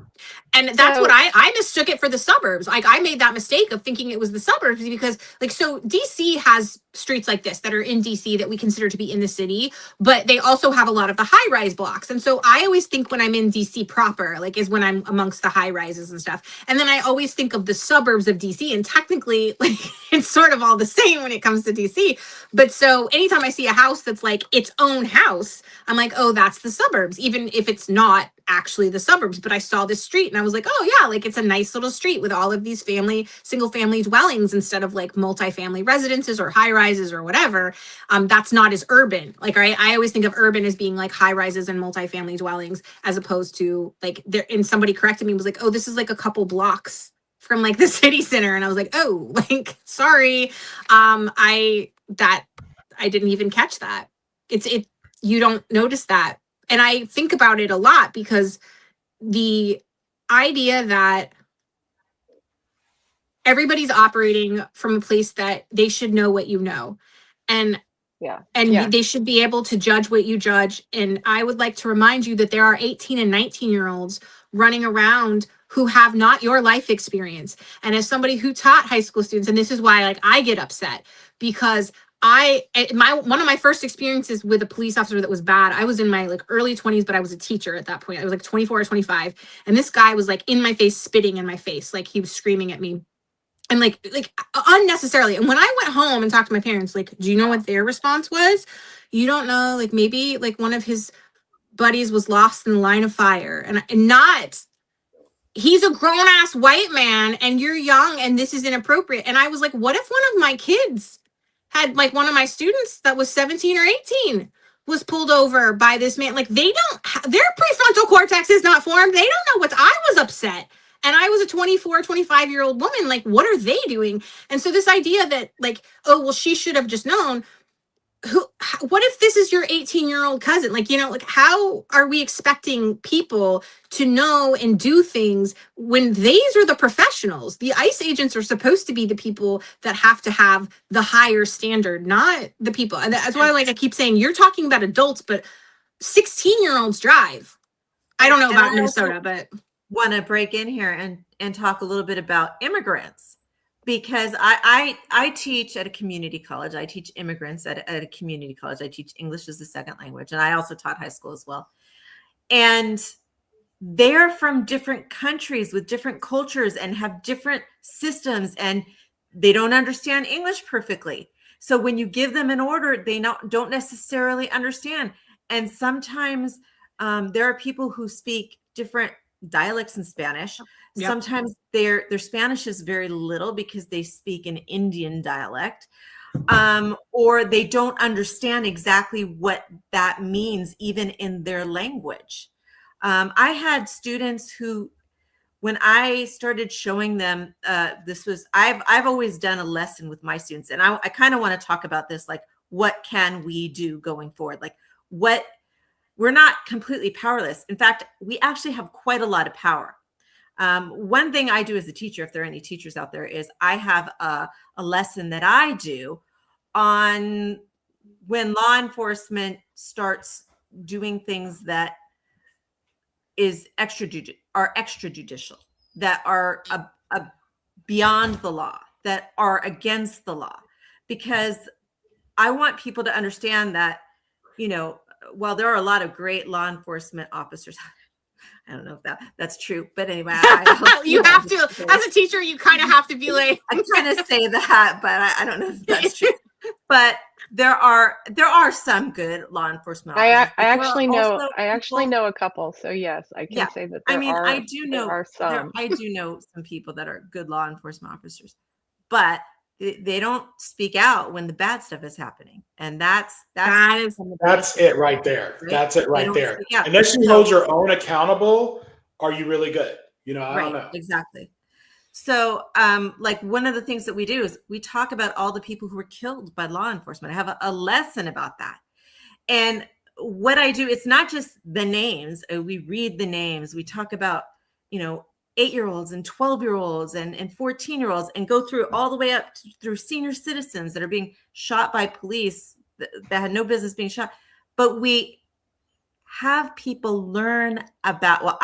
And that's So- what I mistook it for the suburbs. Like, I made that mistake of thinking it was the suburbs because, like, so DC has streets like this that are in DC that we consider to be in the city, but they also have a lot of the high-rise blocks. And so I always think when I'm in DC proper, like, is when I'm amongst the high rises and stuff. And then I always think of the suburbs of DC, and technically, like, it's sort of all the same when it comes to DC. But so anytime I see a house that's like its own house, I'm like, oh, that's the suburbs, even if it's not actually the suburbs. But I saw this street and I was like, oh yeah, like it's a nice little street with all of these single family dwellings instead of like multifamily residences or high rises or whatever. That's not as urban. Like, I always think of urban as being like high rises and multifamily dwellings, as opposed to like there. And somebody corrected me and was like, oh, this is like a couple blocks from like the city center. And I was like, oh, like, sorry. I didn't even catch that. You don't notice that. And I think about it a lot because the idea that everybody's operating from a place that they should know what you know. And they should be able to judge what you judge. And I would like to remind you that there are 18 and 19-year-olds running around who have not your life experience. And as somebody who taught high school students, and this is why like I get upset, because one of my first experiences with a police officer that was bad, I was in my like early 20s, but I was a teacher at that point. I was like 24 or 25. And this guy was like in my face, spitting in my face. Like he was screaming at me and like unnecessarily. And when I went home and talked to my parents, like, do you know what their response was? You don't know, like maybe like one of his buddies was lost in the line of fire, and not, he's a grown ass white man and you're young and this is inappropriate. And I was like, what if one of my kids had, like, one of my students that was 17 or 18 was pulled over by this man? Like, they don't, their prefrontal cortex is not formed. They don't know what, I was upset. And I was a 24, 25-year-old woman. Like, what are they doing? And so this idea that like, oh, well, she should have just known. What if this is your 18-year-old cousin? Like, you know, like, how are we expecting people to know and do things when these are the professionals? The ICE agents are supposed to be the people that have to have the higher standard, not the people. And that's why, like, I keep saying, you're talking about adults, but 16-year-olds drive. I don't know about Minnesota, but want to break in here and talk a little bit about immigrants. Because I teach at a community college. I teach immigrants at a community college. I teach English as a second language. And I also taught high school as well. And they're from different countries with different cultures and have different systems. And they don't understand English perfectly. So when you give them an order, they don't necessarily understand. And sometimes there are people who speak different dialects in Spanish. Yep. Sometimes their Spanish is very little because they speak an Indian dialect, or they don't understand exactly what that means even in their language. I had students who, when I started showing them, I've always done a lesson with my students, and I kind of want to talk about this, like, what can we do going forward? Like, we're not completely powerless. In fact, we actually have quite a lot of power. One thing I do as a teacher, if there are any teachers out there, is I have a lesson that I do on when law enforcement starts doing things that is extrajudicial, that are beyond the law, that are against the law. Because I want people to understand that, you know, while there are a lot of great law enforcement officers, I don't know if that's true, but anyway, you have to, as a teacher, you kind of have to be like, I kind of say that, but I don't know if that's true. But there are some good law enforcement officers. I actually know a couple, so yes, I can say that. I do know some people that are good law enforcement officers, but they don't speak out when the bad stuff is happening, and that's it right there. Right? That's it right there. Unless you hold your own accountable, are you really good? You know, I don't know. Exactly. So, like, one of the things that we do is we talk about all the people who were killed by law enforcement. I have a lesson about that, and what I do, it's not just the names. We read the names. We talk about, you know, 8-year-olds and 12-year-olds and 14-year-olds, and go through all the way up through senior citizens that are being shot by police that had no business being shot. But we have people learn about,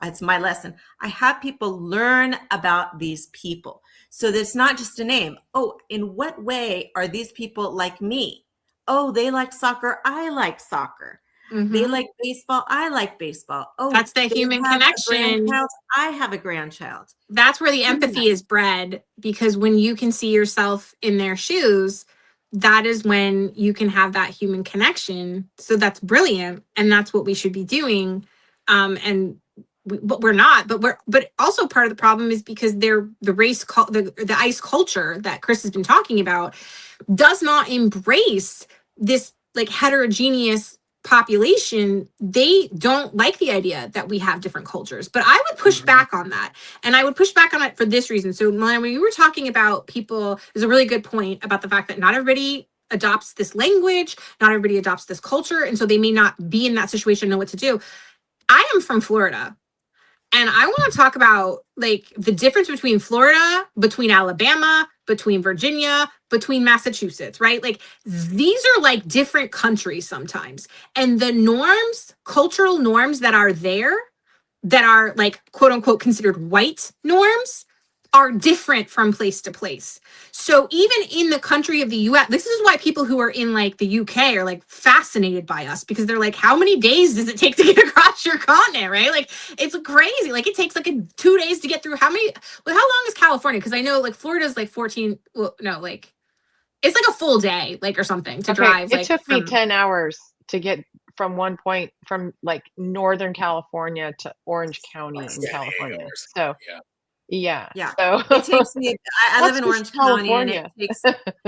it's my lesson. I have people learn about these people. So that's not just a name. Oh, in what way are these people like me? Oh, they like soccer. I like soccer. Mm-hmm. They like baseball. I like baseball. Oh, that's the human connection. I have a grandchild. That's where the empathy is bred, because when you can see yourself in their shoes, that is when you can have that human connection. So that's brilliant, and that's what we should be doing. But we're not. But also part of the problem is because the ICE culture that Chris has been talking about does not embrace this like heterogeneous population. They don't like the idea that we have different cultures, but I would push back on that. And I would push back on it for this reason. So when we were talking about people, there's a really good point about the fact that not everybody adopts this language, not everybody adopts this culture. And so they may not be in that situation, know what to do. I am from Florida. And I want to talk about like the difference between Florida, between Alabama, between Virginia, between Massachusetts, right? Like these are like different countries sometimes. And the norms, cultural norms that are there, that are like quote unquote considered white norms, are different from place to place. So even in the country of the US, this is why people who are in like the UK are like fascinated by us, because they're like, how many days does it take to get across your continent, right? Like it's crazy. Like it takes like 2 days to get through. How long is California? Because I know like Florida's like 14, well, no, like it's like a full day, like or something to drive. It Like took me from 10 hours to get from one point from like Northern California to Orange County in California. So yeah. So It takes me, I live That's in just Orange County, and it California. takes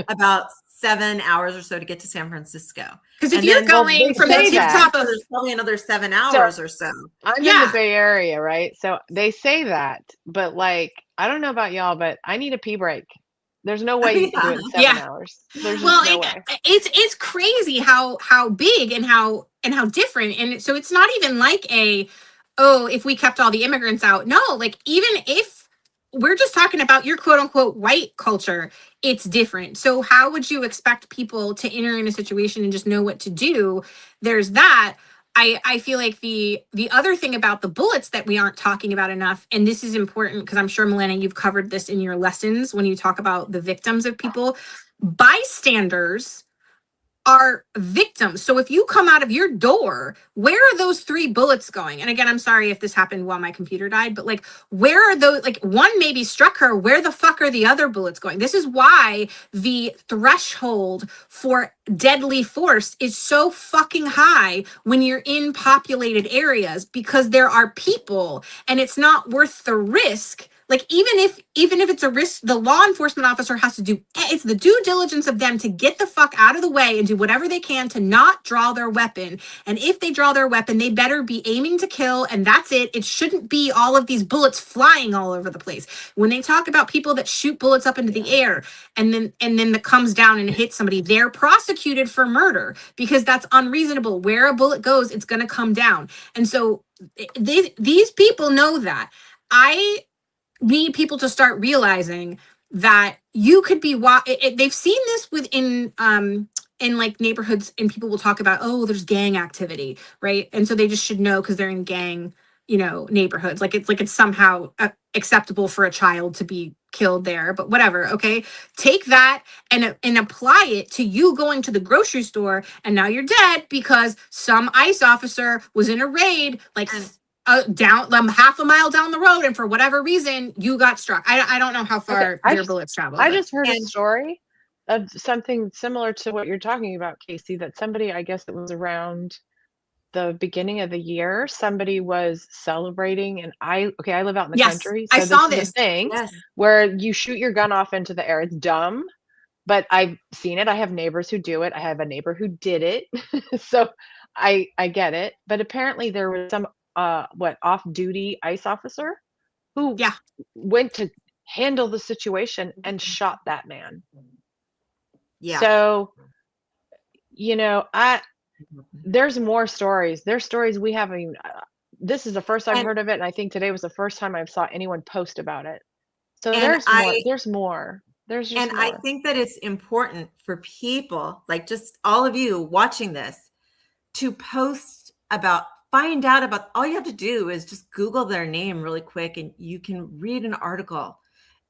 about 7 hours or so to get to San Francisco. Because if And you're then- going from the say tip that. top of there's probably another 7 hours or so. I'm in Yeah. the Bay Area, right? So they say that, but like, I don't know about y'all, but I need a pee break. There's no way you can do it in 7 hours. There's just no way. It's crazy how big and how different. And so it's not even like if we kept all the immigrants out. No, like even if we're just talking about your quote unquote white culture, it's different. So how would you expect people to enter in a situation and just know what to do? There's that. I feel like the other thing about the bullets that we aren't talking about enough, and this is important because I'm sure, Milena, you've covered this in your lessons when you talk about the victims of people. Bystanders are victims. So if you come out of your door, where are those 3 bullets going? And again, I'm sorry if this happened while my computer died, but like, where are those? Like, one maybe struck her. Where the fuck are the other bullets going? This is why the threshold for deadly force is so fucking high when you're in populated areas, because there are people and it's not worth the risk. Like even if it's a risk, the law enforcement officer has to do, it's the due diligence of them to get the fuck out of the way and do whatever they can to not draw their weapon. And if they draw their weapon, they better be aiming to kill, and that's it. It shouldn't be all of these bullets flying all over the place. When they talk about people that shoot bullets up into the air and then that comes down and hits somebody, they're prosecuted for murder because that's unreasonable. Where a bullet goes, it's going to come down. And so these people know that. I need people to start realizing that you could be they've seen this within in like neighborhoods, and people will talk about, oh, there's gang activity, right? And so they just should know because they're in gang, neighborhoods. Like it's somehow acceptable for a child to be killed there, but whatever. Okay, take that and apply it to you going to the grocery store and now you're dead because some ICE officer was in a raid, like down half a mile down the road, and for whatever reason you got struck. I don't know how far your bullets travel. I just heard a story of something similar to what you're talking about, Casey, that somebody, I guess it was around the beginning of the year, somebody was celebrating, and I live out in the country, so I saw this is a thing where you shoot your gun off into the air. It's dumb, but I've seen it. I have neighbors who do it. I have a neighbor who did it. So I get it, but apparently there was some off-duty ICE officer who went to handle the situation and shot that man. Yeah. So, there's more stories. There's stories we haven't even, this is the first I've heard of it. And I think today was the first time I saw anyone post about it. So there's more. There's just more. I think that it's important for people, like just all of you watching this, to post find out about, all you have to do is just Google their name really quick and you can read an article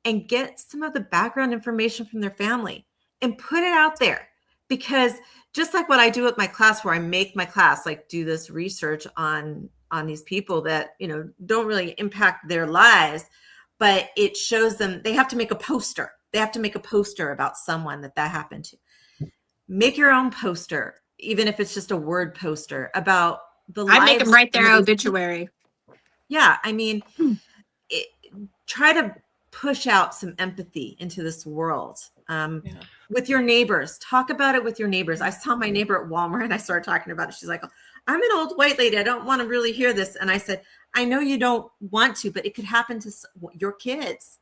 and get some of the background information from their family and put it out there. Because just like what I do with my class, where I make my class like do this research on these people that, don't really impact their lives, but it shows them they have to make a poster. They have to make a poster about someone that happened to. Make your own poster, even if it's just a word poster about the lives. I'd make them write their obituary. Yeah. I mean, try to push out some empathy into this world. With your neighbors, talk about it with your neighbors. I saw my neighbor at Walmart and I started talking about it. She's like, I'm an old white lady. I don't want to really hear this. And I said, I know you don't want to, but it could happen to your kids.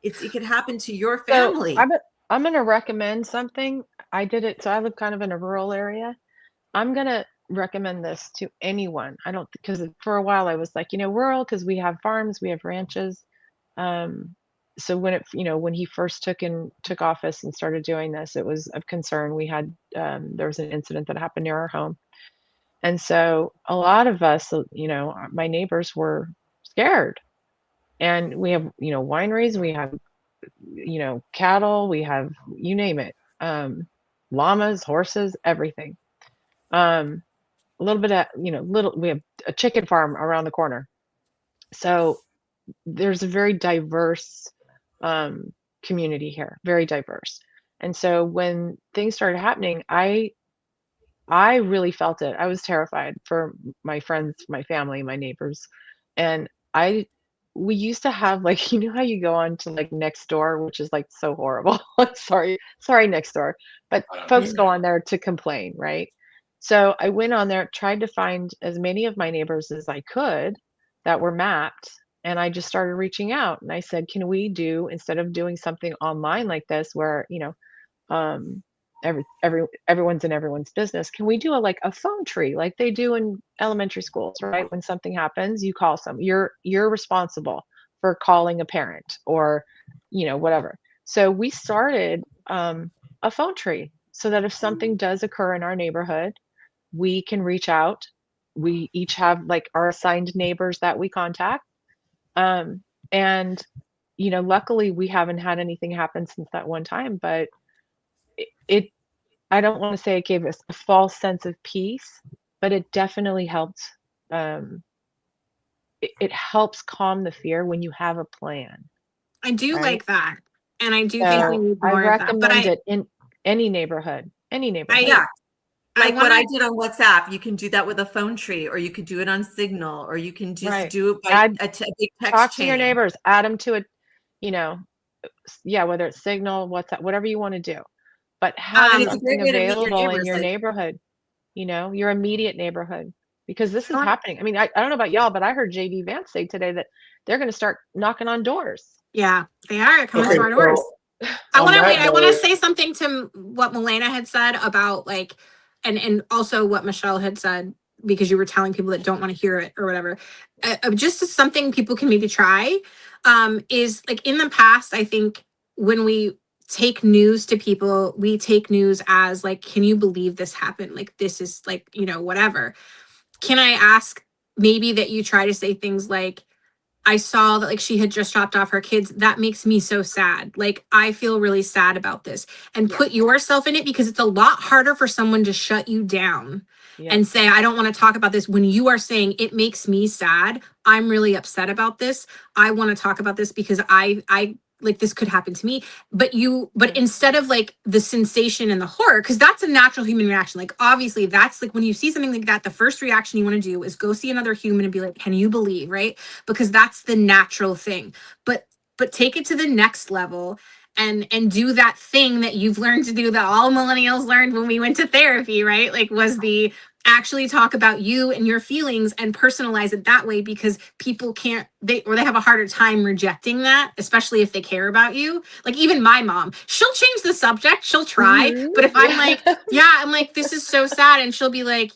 It could happen to your family. So I'm going to recommend something. I did it. So I live kind of in a rural area. I'm going to recommend this to anyone. Because for a while I was like, rural, because we have farms, we have ranches. So when he first took office and started doing this, it was of concern. We had, there was an incident that happened near our home. And so a lot of us, my neighbors were scared. And we have, wineries, we have, cattle, we have, you name it, llamas, horses, everything. A little bit of, we have a chicken farm around the corner. So there's a very diverse community here, very diverse. And so when things started happening, I really felt it. I was terrified for my friends, my family, my neighbors. And we used to have, like, how you go on to like Nextdoor, which is like so horrible. sorry Nextdoor, but folks go on there to complain, right? So I went on there, tried to find as many of my neighbors as I could that were mapped, and I just started reaching out, and I said, can we do, instead of doing something online like this where everyone's in everyone's business, can we do a phone tree like they do in elementary schools, right? When something happens, you call you're responsible for calling a parent or whatever. So we started a phone tree so that if something does occur in our neighborhood, we can reach out. We each have like our assigned neighbors that we contact, and luckily we haven't had anything happen since that one time, but I don't want to say it gave us a false sense of peace, but it definitely helped. It helps calm the fear when you have a plan. I do right? like that. And I do think we need I more of that. recommend it in any neighborhood. Yeah. Like what I did on WhatsApp, you can do that with a phone tree, or you could do it on Signal, or you can just do it by a big text Talk to chain. your neighbors, add them to it, whether it's Signal, WhatsApp, whatever you want to do. But have it's a something great way to meet your available in neighbors, your like- neighborhood, your immediate neighborhood, because this is happening. I mean, I don't know about y'all, but I heard JD Vance say today that they're going to start knocking on doors. Yeah, they are coming to our doors. I want to say something to what Milena had said about like, and also what Michelle had said, because you were telling people that don't want to hear it or whatever. Just something people can maybe try is like, in the past, I think when we take news to people, we take news as like, can you believe this happened? Like, this is like, whatever. Can I ask maybe that you try to say things like, I saw that like she had just dropped off her kids. That makes me so sad. Like, I feel really sad about this, and put yourself in it, because it's a lot harder for someone to shut you down and say, I don't want to talk about this, when you are saying it makes me sad. I'm really upset about this. I want to talk about this because I like, this could happen to me. But instead of like the sensation and the horror, because that's a natural human reaction. Like, obviously that's like, when you see something like that, the first reaction you want to do is go see another human and be like, can you believe, right? Because that's the natural thing. But take it to the next level and do that thing that you've learned to do, that all millennials learned when we went to therapy, right? Like, was the actually talk about you and your feelings and personalize it that way, because people can't, they have a harder time rejecting that, especially if they care about you. Like, even my mom, she'll change the subject, she'll try, but if I'm like, I'm like, this is so sad, and she'll be like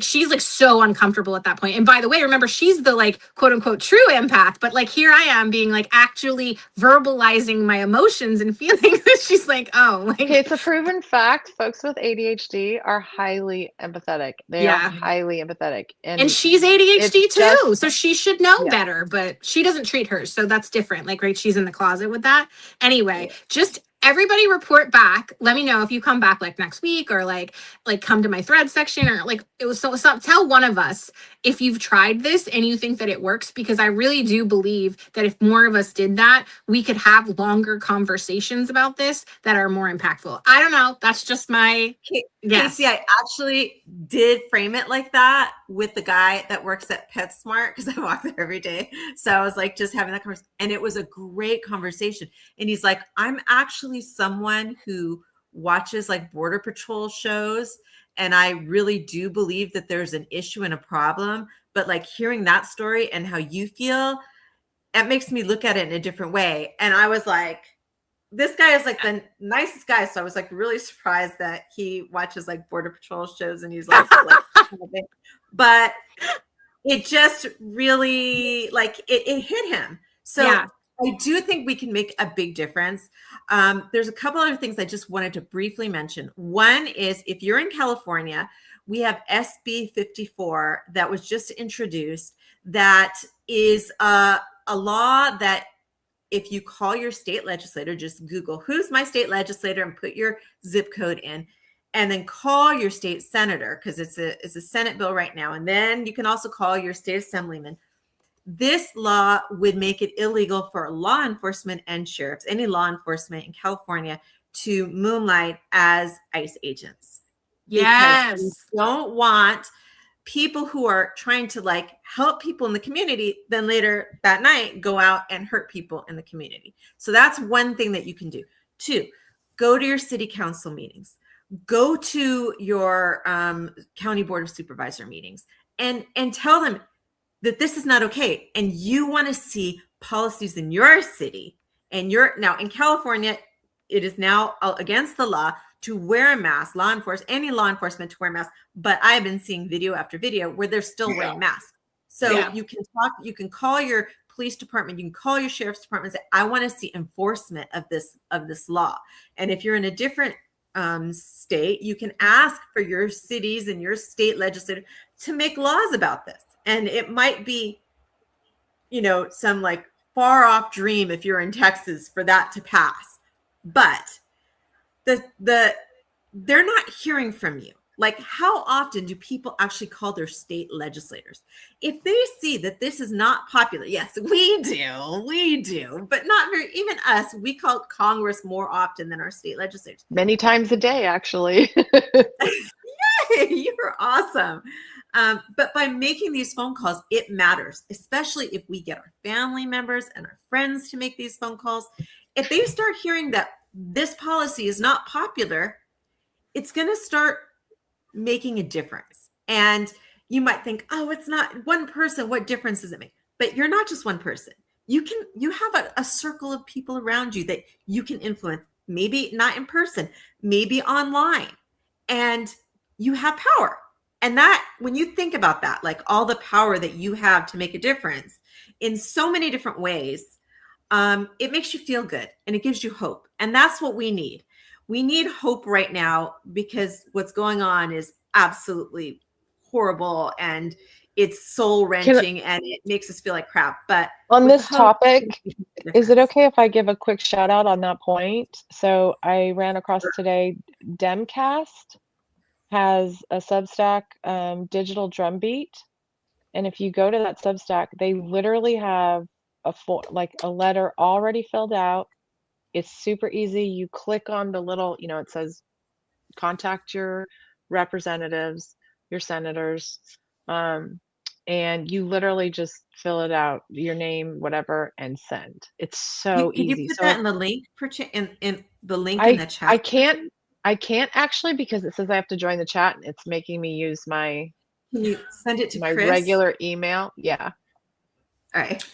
she's like so uncomfortable at that point. And by the way, remember, she's the like quote unquote true empath, but like, here I am being like actually verbalizing my emotions and feelings. She's like, oh, like, it's a proven fact. Folks with ADHD are highly empathetic. They are highly empathetic. And she's ADHD too, so she should know better, but she doesn't treat hers, so that's different. Like, right, she's in the closet with that. Anyway, just everybody report back. Let me know if you come back like next week, or like come to my thread section, or like, it was so tell one of us if you've tried this and you think that it works, because I really do believe that if more of us did that, we could have longer conversations about this that are more impactful. I don't know. That's just my Casey, I actually did frame it like that with the guy that works at PetSmart, because I walk there every day. So I was like, just having that conversation, and it was a great conversation. And he's like, I'm actually someone who watches like Border Patrol shows, and I really do believe that there's an issue and a problem. But like, hearing that story and how you feel, it makes me look at it in a different way. And I was like, this guy is like the nicest guy. So I was like really surprised that he watches like Border Patrol shows, and he's like, but it just really like it hit him. So I do think we can make a big difference. There's a couple other things I just wanted to briefly mention. One is, if you're in California, we have SB 54 that was just introduced, that is a law that if you call your state legislator, just Google who's my state legislator and put your zip code in, and then call your state senator, because it's a Senate bill right now. And then you can also call your state assemblyman. This law would make it illegal for law enforcement and sheriffs, any law enforcement in California, to moonlight as ICE agents. Yes. Because we don't want people who are trying to like help people in the community, then later that night go out and hurt people in the community. So that's one thing that you can do. 2, go to your city council meetings, go to your county board of supervisor meetings, and tell them that this is not okay. And you want to see policies in your city. And now in California, it is now against the law to wear a mask, any law enforcement to wear a mask. But I've been seeing video after video where they're still wearing masks. So you can call your police department, you can call your sheriff's department and say, I want to see enforcement of this law. And if you're in a different state, you can ask for your cities and your state legislature to make laws about this. And it might be, some like far off dream if you're in Texas for that to pass. But they're not hearing from you. Like, how often do people actually call their state legislators? If they see that this is not popular, yes, we do, but not very, even us, we call Congress more often than our state legislators. Many times a day, actually. Yay, you're awesome. But by making these phone calls, it matters, especially if we get our family members and our friends to make these phone calls. If they start hearing that this policy is not popular, it's going to start making a difference. And you might think, oh, it's not one person. What difference does it make? But you're not just one person. You have a circle of people around you that you can influence, maybe not in person, maybe online, and you have power. And that, when you think about that, like all the power that you have to make a difference in so many different ways, it makes you feel good and it gives you hope. And that's what we need. We need hope right now, because what's going on is absolutely horrible and it's soul wrenching and it makes us feel like crap. But on this topic, is it okay if I give a quick shout out on that point? So I ran across today, Demcast has a Substack digital drumbeat. And if you go to that Substack, they literally have a letter already filled out. It's super easy. You click on the little, it says contact your representatives, your senators, and you literally just fill it out, your name, whatever, and send. It's so easy. Can you put that in the link in the link in the chat? I can't actually, because it says I have to join the chat and it's making me use my Can you send it to my Chris? regular email. Yeah. All right.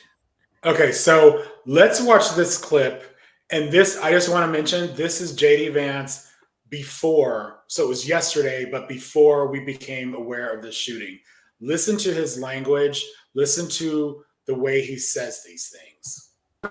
Okay, so let's watch this clip. And this, I just want to mention, this is JD Vance before. So it was yesterday, but before we became aware of this shooting. Listen to his language. Listen to the way he says these things.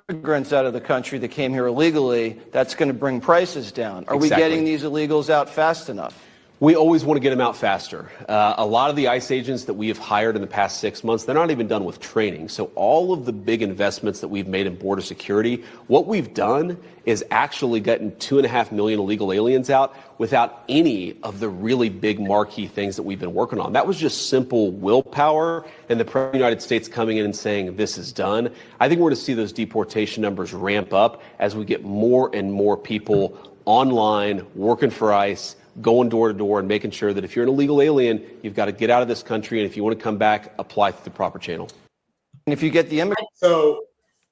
Immigrants out of the country that came here illegally, that's going to bring prices down. Are we getting these illegals out fast enough? We always want to get them out faster. A lot of the ICE agents that we have hired in the past 6 months, they're not even done with training. So all of the big investments that we've made in border security, what we've done is actually gotten 2.5 million illegal aliens out without any of the really big marquee things that we've been working on. That was just simple willpower and the President of the United States coming in and saying this is done. I think we're going to see those deportation numbers ramp up as we get more and more people online working for ICE, going door to door and making sure that if you're an illegal alien, you've got to get out of this country. And if you want to come back, apply through the proper channel. And if you get the So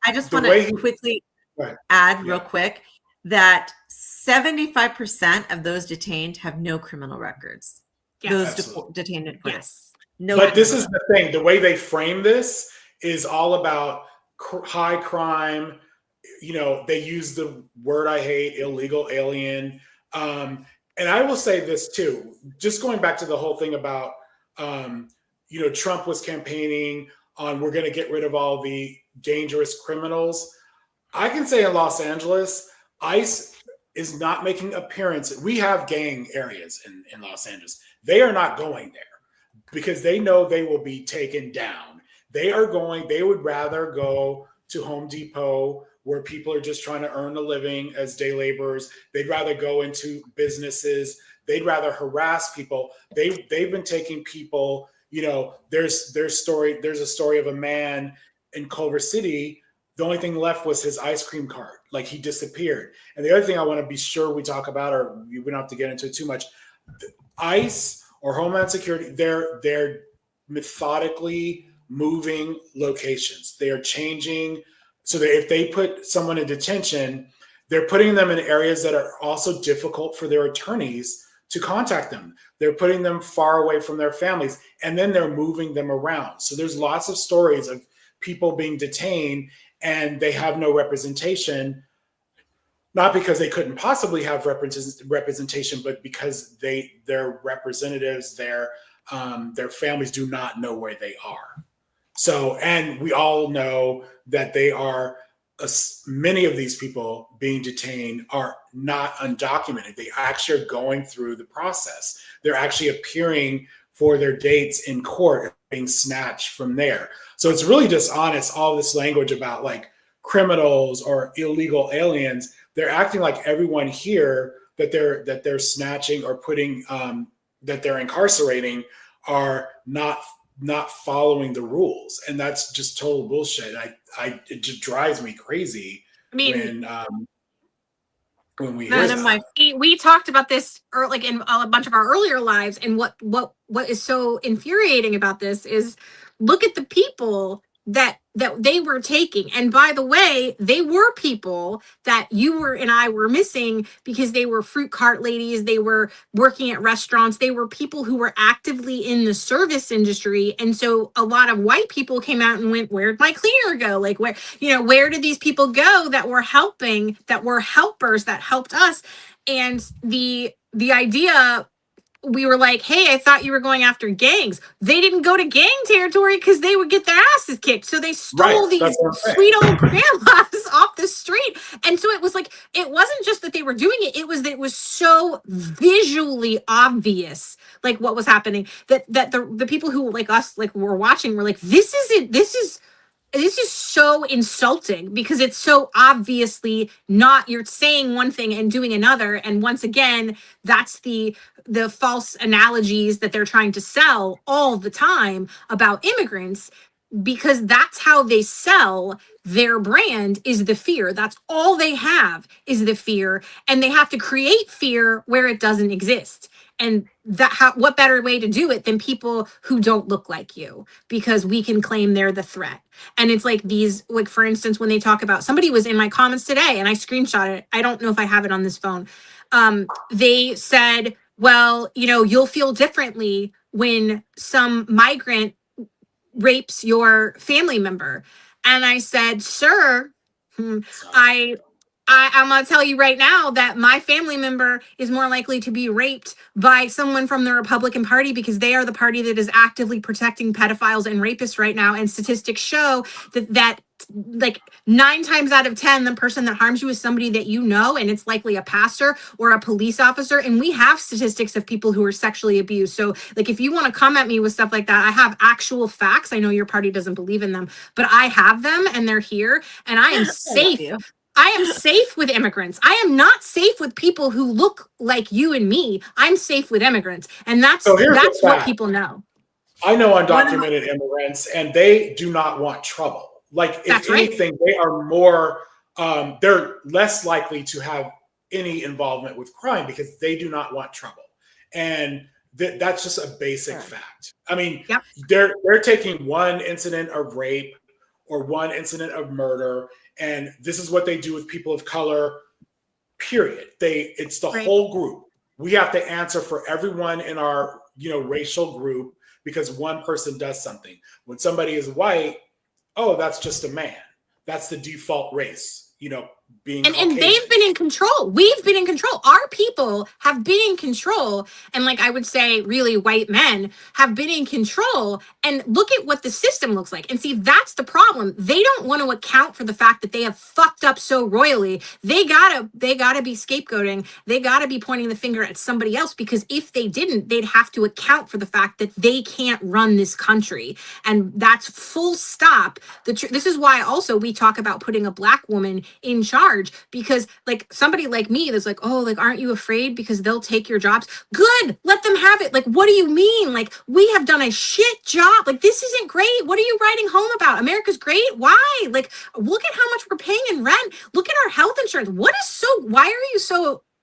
I just want to quickly add real quick that 75% of those detained have no criminal records. Yes. Those detained in prison. Yes. No. But this is the thing. The way they frame this is all about high crime. They use the word I hate, illegal alien. And I will say this too, just going back to the whole thing about, Trump was campaigning on we're going to get rid of all the dangerous criminals. I can say in Los Angeles, ICE is not making appearances. We have gang areas in Los Angeles. They are not going there because they know they will be taken down. They would rather go to Home Depot where people are just trying to earn a living as day laborers. They'd rather go into businesses. They'd rather harass people. They've been taking people, you know, there's a story of a man in Culver City. The only thing left was his ice cream cart. Like, he disappeared. And the other thing I want to be sure we talk about, or we don't have to get into it too much, ICE or Homeland Security, they're methodically moving locations. They are changing so that if they put someone in detention, they're putting them in areas that are also difficult for their attorneys to contact them. They're putting them far away from their families, and then they're moving them around. So there's lots of stories of people being detained and they have no representation, not because they couldn't possibly have representation, but because their representatives, their families do not know where they are. So, and we all know that they are, many of these people being detained are not undocumented. They actually are going through the process. They're actually appearing for their dates in court, being snatched from there. So it's really dishonest, all this language about like criminals or illegal aliens. They're acting like everyone here that they're snatching or putting, that they're incarcerating are not following the rules. And that's just total bullshit. It just drives me crazy. I mean, when we hear that. We talked about this like in a bunch of our earlier lives, and what is so infuriating about this is look at the people that they were taking. And by the way, they were people that you were and I were missing because they were fruit cart ladies, they were working at restaurants, they were people who were actively in the service industry. And so a lot of white people came out and went, where'd my cleaner go? Like, where did these people go that were helping, that were helpers, that helped us? And the idea, we were like, hey, I thought you were going after gangs. They didn't go to gang territory because they would get their asses kicked. So they stole these sweet old grandmas off the street. And so it was like, it wasn't just that they were doing it. It was so visually obvious, like what was happening, that the people who like us, like were watching, were like, this is so insulting because it's so obviously not, you're saying one thing and doing another. And once again, that's the false analogies that they're trying to sell all the time about immigrants, because that's how they sell their brand, is the fear. That's all they have, is the fear. And they have to create fear where it doesn't exist. And what better way to do it than people who don't look like you, because we can claim they're the threat. And it's like these, like, for instance, when they talk about, somebody was in my comments today and I screenshot it. I don't know if I have it on this phone. They said, well, you'll feel differently when some migrant rapes your family member. And I said, sir, I'm going to tell you right now that my family member is more likely to be raped by someone from the Republican Party, because they are the party that is actively protecting pedophiles and rapists right now. And statistics show that like 9 times out of 10, the person that harms you is somebody that you know, and it's likely a pastor or a police officer. And we have statistics of people who are sexually abused. So like, if you want to come at me with stuff like that, I have actual facts. I know your party doesn't believe in them, but I have them and they're here, and I am safe. I am safe with immigrants. I am not safe with people who look like you and me. I'm safe with immigrants. And that's what people know. I know undocumented immigrants, and they do not want trouble. Like, if anything, they are more, they're less likely to have any involvement with crime because they do not want trouble. And that's just a basic fact. I mean, they're taking one incident of rape or one incident of murder, and this is what they do with people of color, period. It's the whole group. We have to answer for everyone in our, racial group because one person does something. When somebody is white, oh, that's just a man. That's the default race, being and they've been in control. We've been in control. Our people have been in control. And like I would say, really white men have been in control. And look at what the system looks like. And see, that's the problem. They don't want to account for the fact that they have fucked up so royally. They gotta be scapegoating. They gotta be pointing the finger at somebody else, because if they didn't, they'd have to account for the fact that they can't run this country. And that's full stop. This is why also we talk about putting a black woman in charge, because like somebody like me that's like, oh, like, aren't you afraid because they'll take your jobs? Good, let them have it. Like, what do you mean? Like, we have done a shit job. Like, this isn't great. What are you writing home about? America's great. Why? Like, look at how much we're paying in rent. Look at our health insurance.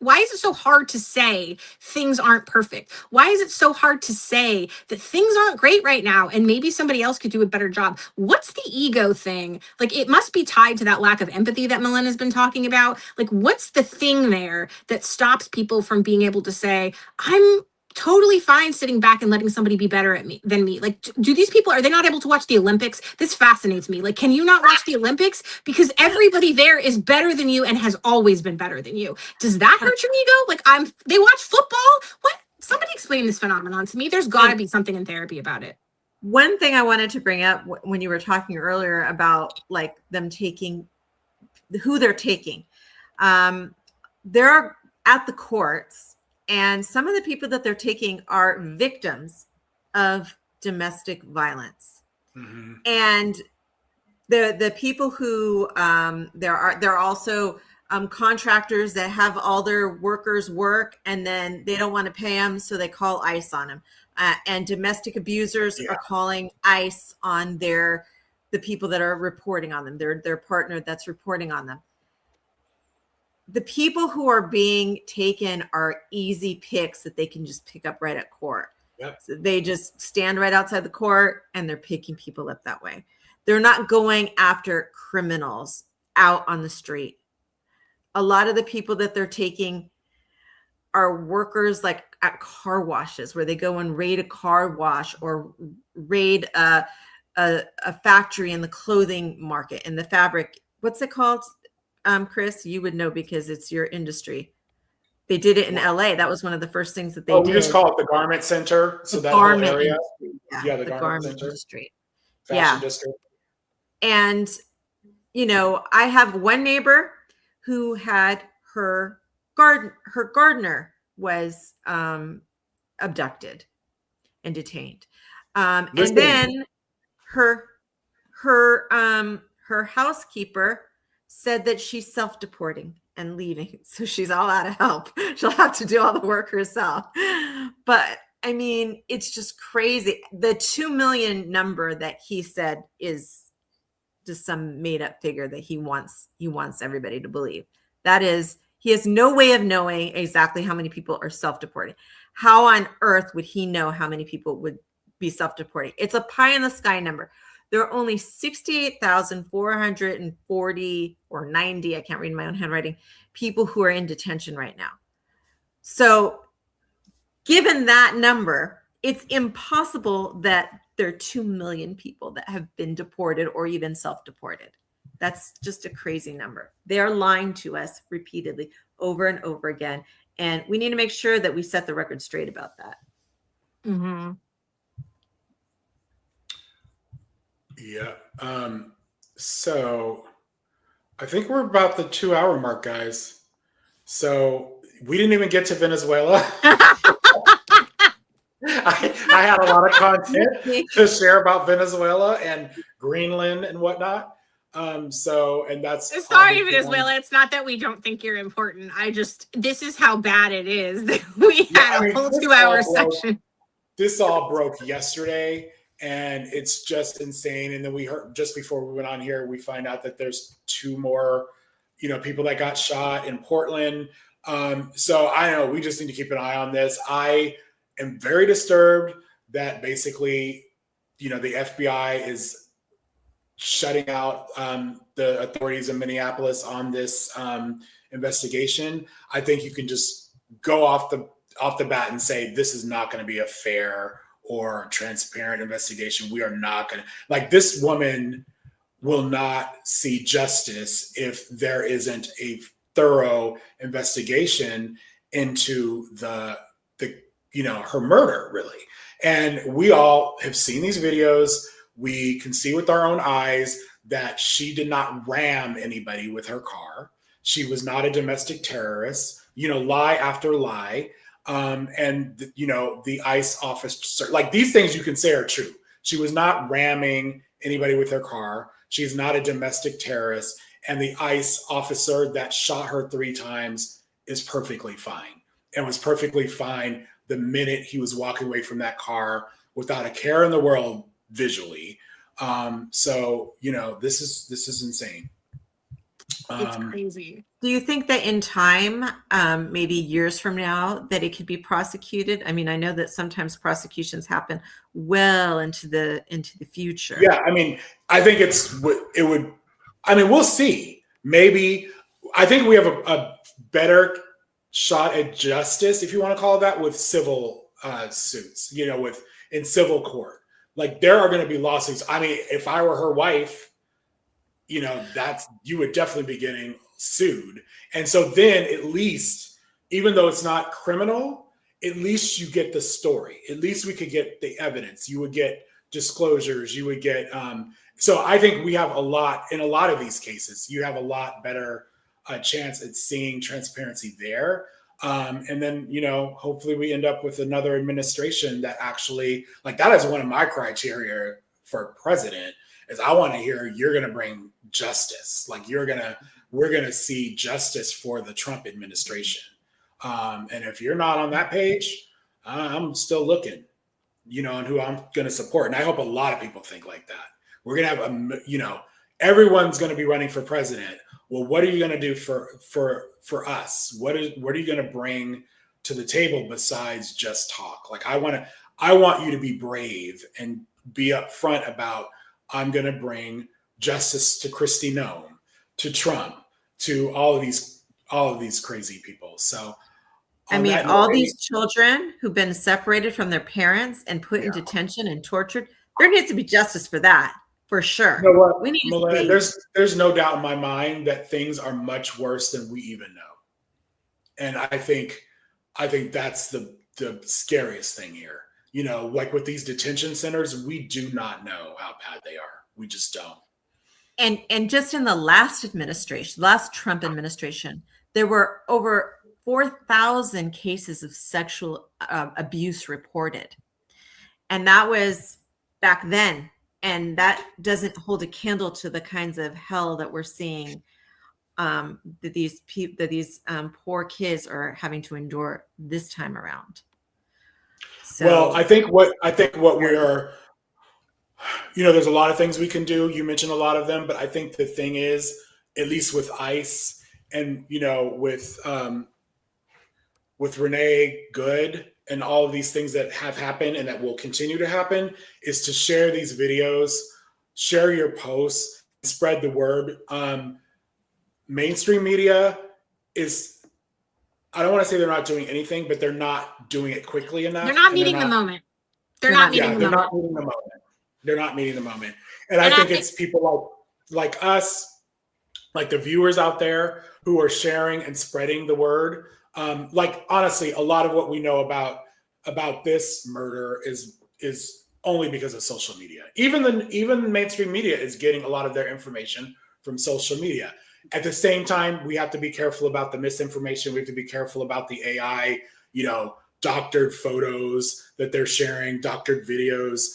Why is it so hard to say things aren't perfect? Why is it so hard to say that things aren't great right now and maybe somebody else could do a better job? What's the ego thing? Like, it must be tied to that lack of empathy that Melinda's been talking about. Like, what's the thing there that stops people from being able to say, I'm totally fine sitting back and letting somebody be better than me? Like, do these people, are they not able to watch the Olympics? This fascinates me. Like, can you not watch the Olympics? Because everybody there is better than you and has always been better than you. Does that hurt your ego? Like, they watch football? What? Somebody explain this phenomenon to me. There's got to be something in therapy about it. One thing I wanted to bring up when you were talking earlier about like them taking who they're taking. They're at the courts, and some of the people that they're taking are victims of domestic violence. Mm-hmm. And the people who there are also contractors that have all their workers work and then they don't want to pay them, so they call ICE on them. And domestic abusers are calling ICE on the people that are reporting on them, their partner that's reporting on them. The people who are being taken are easy picks that they can just pick up right at court. Yep. So they just stand right outside the court and they're picking people up that way. They're not going after criminals out on the street. A lot of the people that they're taking are workers like at car washes, where they go and raid a car wash or raid a factory in the clothing market, in the fabric. What's it called? Chris, you would know because it's your industry. They did it in LA. That was one of the first things that they did. We just call it the garment center. So that whole area. The garment center. Industry. Fashion district. And, I have one neighbor who had her gardener was abducted and detained. And then her housekeeper said that she's self-deporting and leaving. So she's all out of help. She'll have to do all the work herself. But I mean, it's just crazy. The 2 million number that he said is just some made up figure that he wants everybody to believe. That is, he has no way of knowing exactly how many people are self-deporting. How on earth would he know how many people would be self-deporting? It's a pie in the sky number. There are only 68,440 or 90, I can't read my own handwriting, people who are in detention right now. So given that number, it's impossible that there are 2 million people that have been deported or even self-deported. That's just a crazy number. They are lying to us repeatedly over and over again. And we need to make sure that we set the record straight about that. Mm-hmm. Yeah. So I think we're about the 2-hour mark, guys. So we didn't even get to Venezuela. I had a lot of content to share about Venezuela and Greenland and whatnot. That's sorry, Venezuela. It's not that we don't think you're important. This is how bad it is. We had a whole 2-hour session. This all broke yesterday. And it's just insane. And then we heard just before we went on here, we find out that there's 2 more, people that got shot in Portland. So I know we just need to keep an eye on this. I am very disturbed that basically, the FBI is shutting out the authorities in Minneapolis on this investigation. I think you can just go off the bat and say this is not going to be a fair or transparent investigation. We are not going to, this woman will not see justice if there isn't a thorough investigation into the her murder, really. And we all have seen these videos. We can see with our own eyes that she did not ram anybody with her car. She was not a domestic terrorist, lie after lie. And the ICE officer, like, these things you can say are true. She was not ramming anybody with her car. She's not a domestic terrorist. And the ICE officer that shot her 3 times is perfectly fine, and was perfectly fine the minute he was walking away from that car without a care in the world visually. So this is insane. It's crazy. Do you think that in time, maybe years from now, that it could be prosecuted? I mean, I know that sometimes prosecutions happen well into the future. Yeah, I mean, I think we'll see. Maybe, I think we have a better shot at justice, if you want to call it that, with civil suits, in civil court. Like, there are going to be lawsuits. I mean, if I were her wife, you would definitely be getting sued. And so then, at least, even though it's not criminal, at least you get the story. At least we could get the evidence. You would get disclosures. You would get, so I think we have in a lot of these cases, you have a lot better chance at seeing transparency there. And then, hopefully we end up with another administration that actually, like, that is one of my criteria for president, is I want to hear you're going to bring justice. Like, we're going to see justice for the Trump administration. And if you're not on that page, I'm still looking, on who I'm going to support. And I hope a lot of people think like that. We're going to have, everyone's going to be running for president. Well, what are you going to do for us? What are you going to bring to the table besides just talk? Like, I want you to be brave and be upfront about, I'm going to bring justice to Kristi Noem, to Trump, to all of these crazy people. So, I mean, all these children who've been separated from their parents and put in detention and tortured, there needs to be justice for that, for sure. You know what, we need Melina, there's no doubt in my mind that things are much worse than we even know. And I think that's the scariest thing here. Like with these detention centers, we do not know how bad they are. We just don't. And just in the last Trump administration, there were over 4,000 cases of sexual abuse reported. And that was back then. And that doesn't hold a candle to the kinds of hell that we're seeing that these poor kids are having to endure this time around. So, well, I think what we are, there's a lot of things we can do. You mentioned a lot of them, but I think the thing is, at least with ICE and, with Renee Good and all of these things that have happened and that will continue to happen, is to share these videos, share your posts, spread the word. Mainstream media is, I don't want to say they're not doing anything, but they're not doing it quickly enough. They're not meeting the moment. They're not meeting the moment. They're not meeting the moment. And I think it's people like us, like the viewers out there who are sharing and spreading the word. Like, honestly, a lot of what we know about this murder is only because of social media. Even mainstream media is getting a lot of their information from social media. At the same time, we have to be careful about the misinformation. We have to be careful about the AI, doctored photos that they're sharing, doctored videos.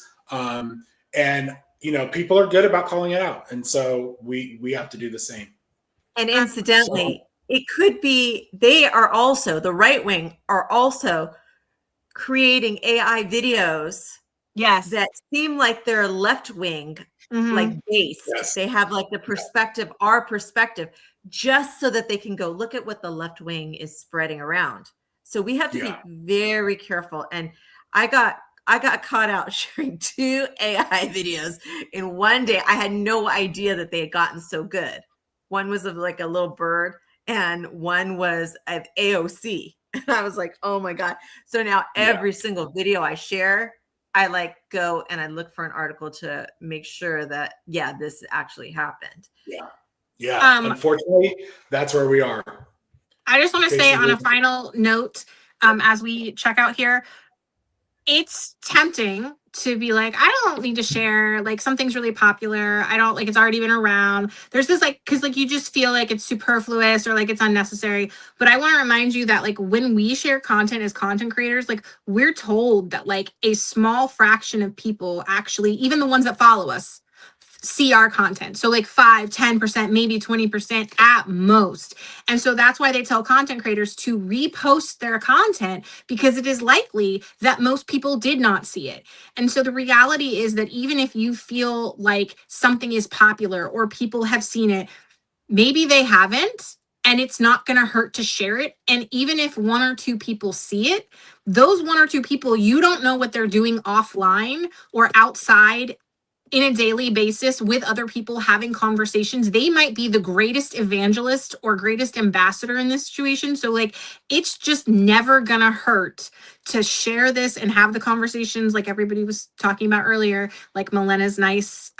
And people are good about calling it out. And so we have to do the same. And incidentally, it could be the right wing are also creating AI videos that seem like they're left wing, like based. Yes. They have like the perspective, our perspective, just so that they can go look at what the left wing is spreading around. So we have to be very careful. And I got caught out sharing 2 AI videos in one day. I had no idea that they had gotten so good. One was of like a little bird, and one was of AOC. And I was like, oh my God. So now every single video I share, I go and I look for an article to make sure that, this actually happened. Yeah. Unfortunately, that's where we are. I just want to say Casey, on a would- final note, as we check out here, it's tempting to be like, I don't need to share, like something's really popular. I don't like it's already been around. There's this like, cause like you just feel like it's superfluous or like it's unnecessary. But I want to remind you that like when we share content as content creators, like we're told that like a small fraction of people actually, even the ones that follow us, see our content. So like 5-10%, maybe 20% at most. And so that's why they tell content creators to repost their content, because it is likely that most people did not see it. And so the reality is that even if you feel like something is popular or people have seen it, maybe they haven't, and it's not going to hurt to share it. And even if 1 or 2 people see it, those 1 or 2 people, you don't know what they're doing offline or outside in a daily basis with other people having conversations. They might be the greatest evangelist or greatest ambassador in this situation. So like, it's just never gonna hurt to share this and have the conversations like everybody was talking about earlier, like Milena's nice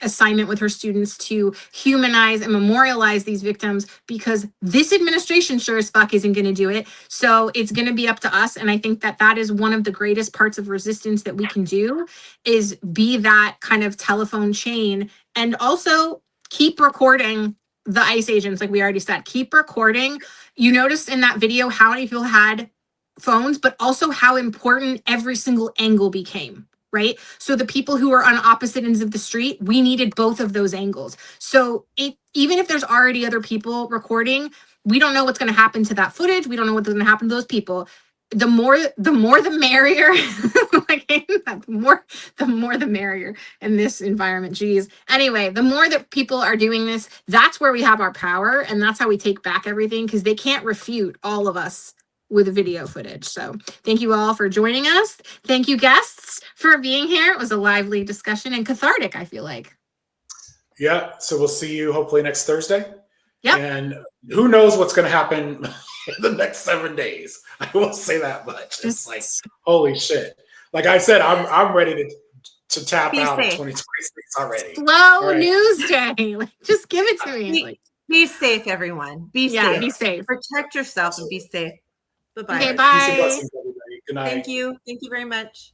assignment with her students to humanize and memorialize these victims, because this administration sure as fuck isn't going to do it. So it's going to be up to us. And I think that that is one of the greatest parts of resistance that we can do, is be that kind of telephone chain, and also keep recording the ICE agents. Like we already said, keep recording. You noticed in that video how many people had phones, but also how important every single angle became. Right? So the people who are on opposite ends of the street, we needed both of those angles. So even if there's already other people recording, we don't know what's going to happen to that footage. We don't know what's going to happen to those people. The more the merrier. Like, the more the merrier in this environment. Geez. Anyway, the more that people are doing this, that's where we have our power, and that's how we take back everything, because they can't refute all of us with video footage. So thank you all for joining us. Thank you, guests, for being here. It was a lively discussion and cathartic, I feel like. Yeah. So we'll see you hopefully next Thursday. Yeah. And who knows what's going to happen in the next 7 days. I will say that much. It's like, holy shit. Like I said, I'm ready to tap out of 2026 already. Slow news day. Like, just give it to me. Be safe, everyone. Be safe. Be safe. Protect yourself and be safe. Bye-bye. Okay, bye. Peace and blessings, everybody. Good night. Thank you. Thank you very much.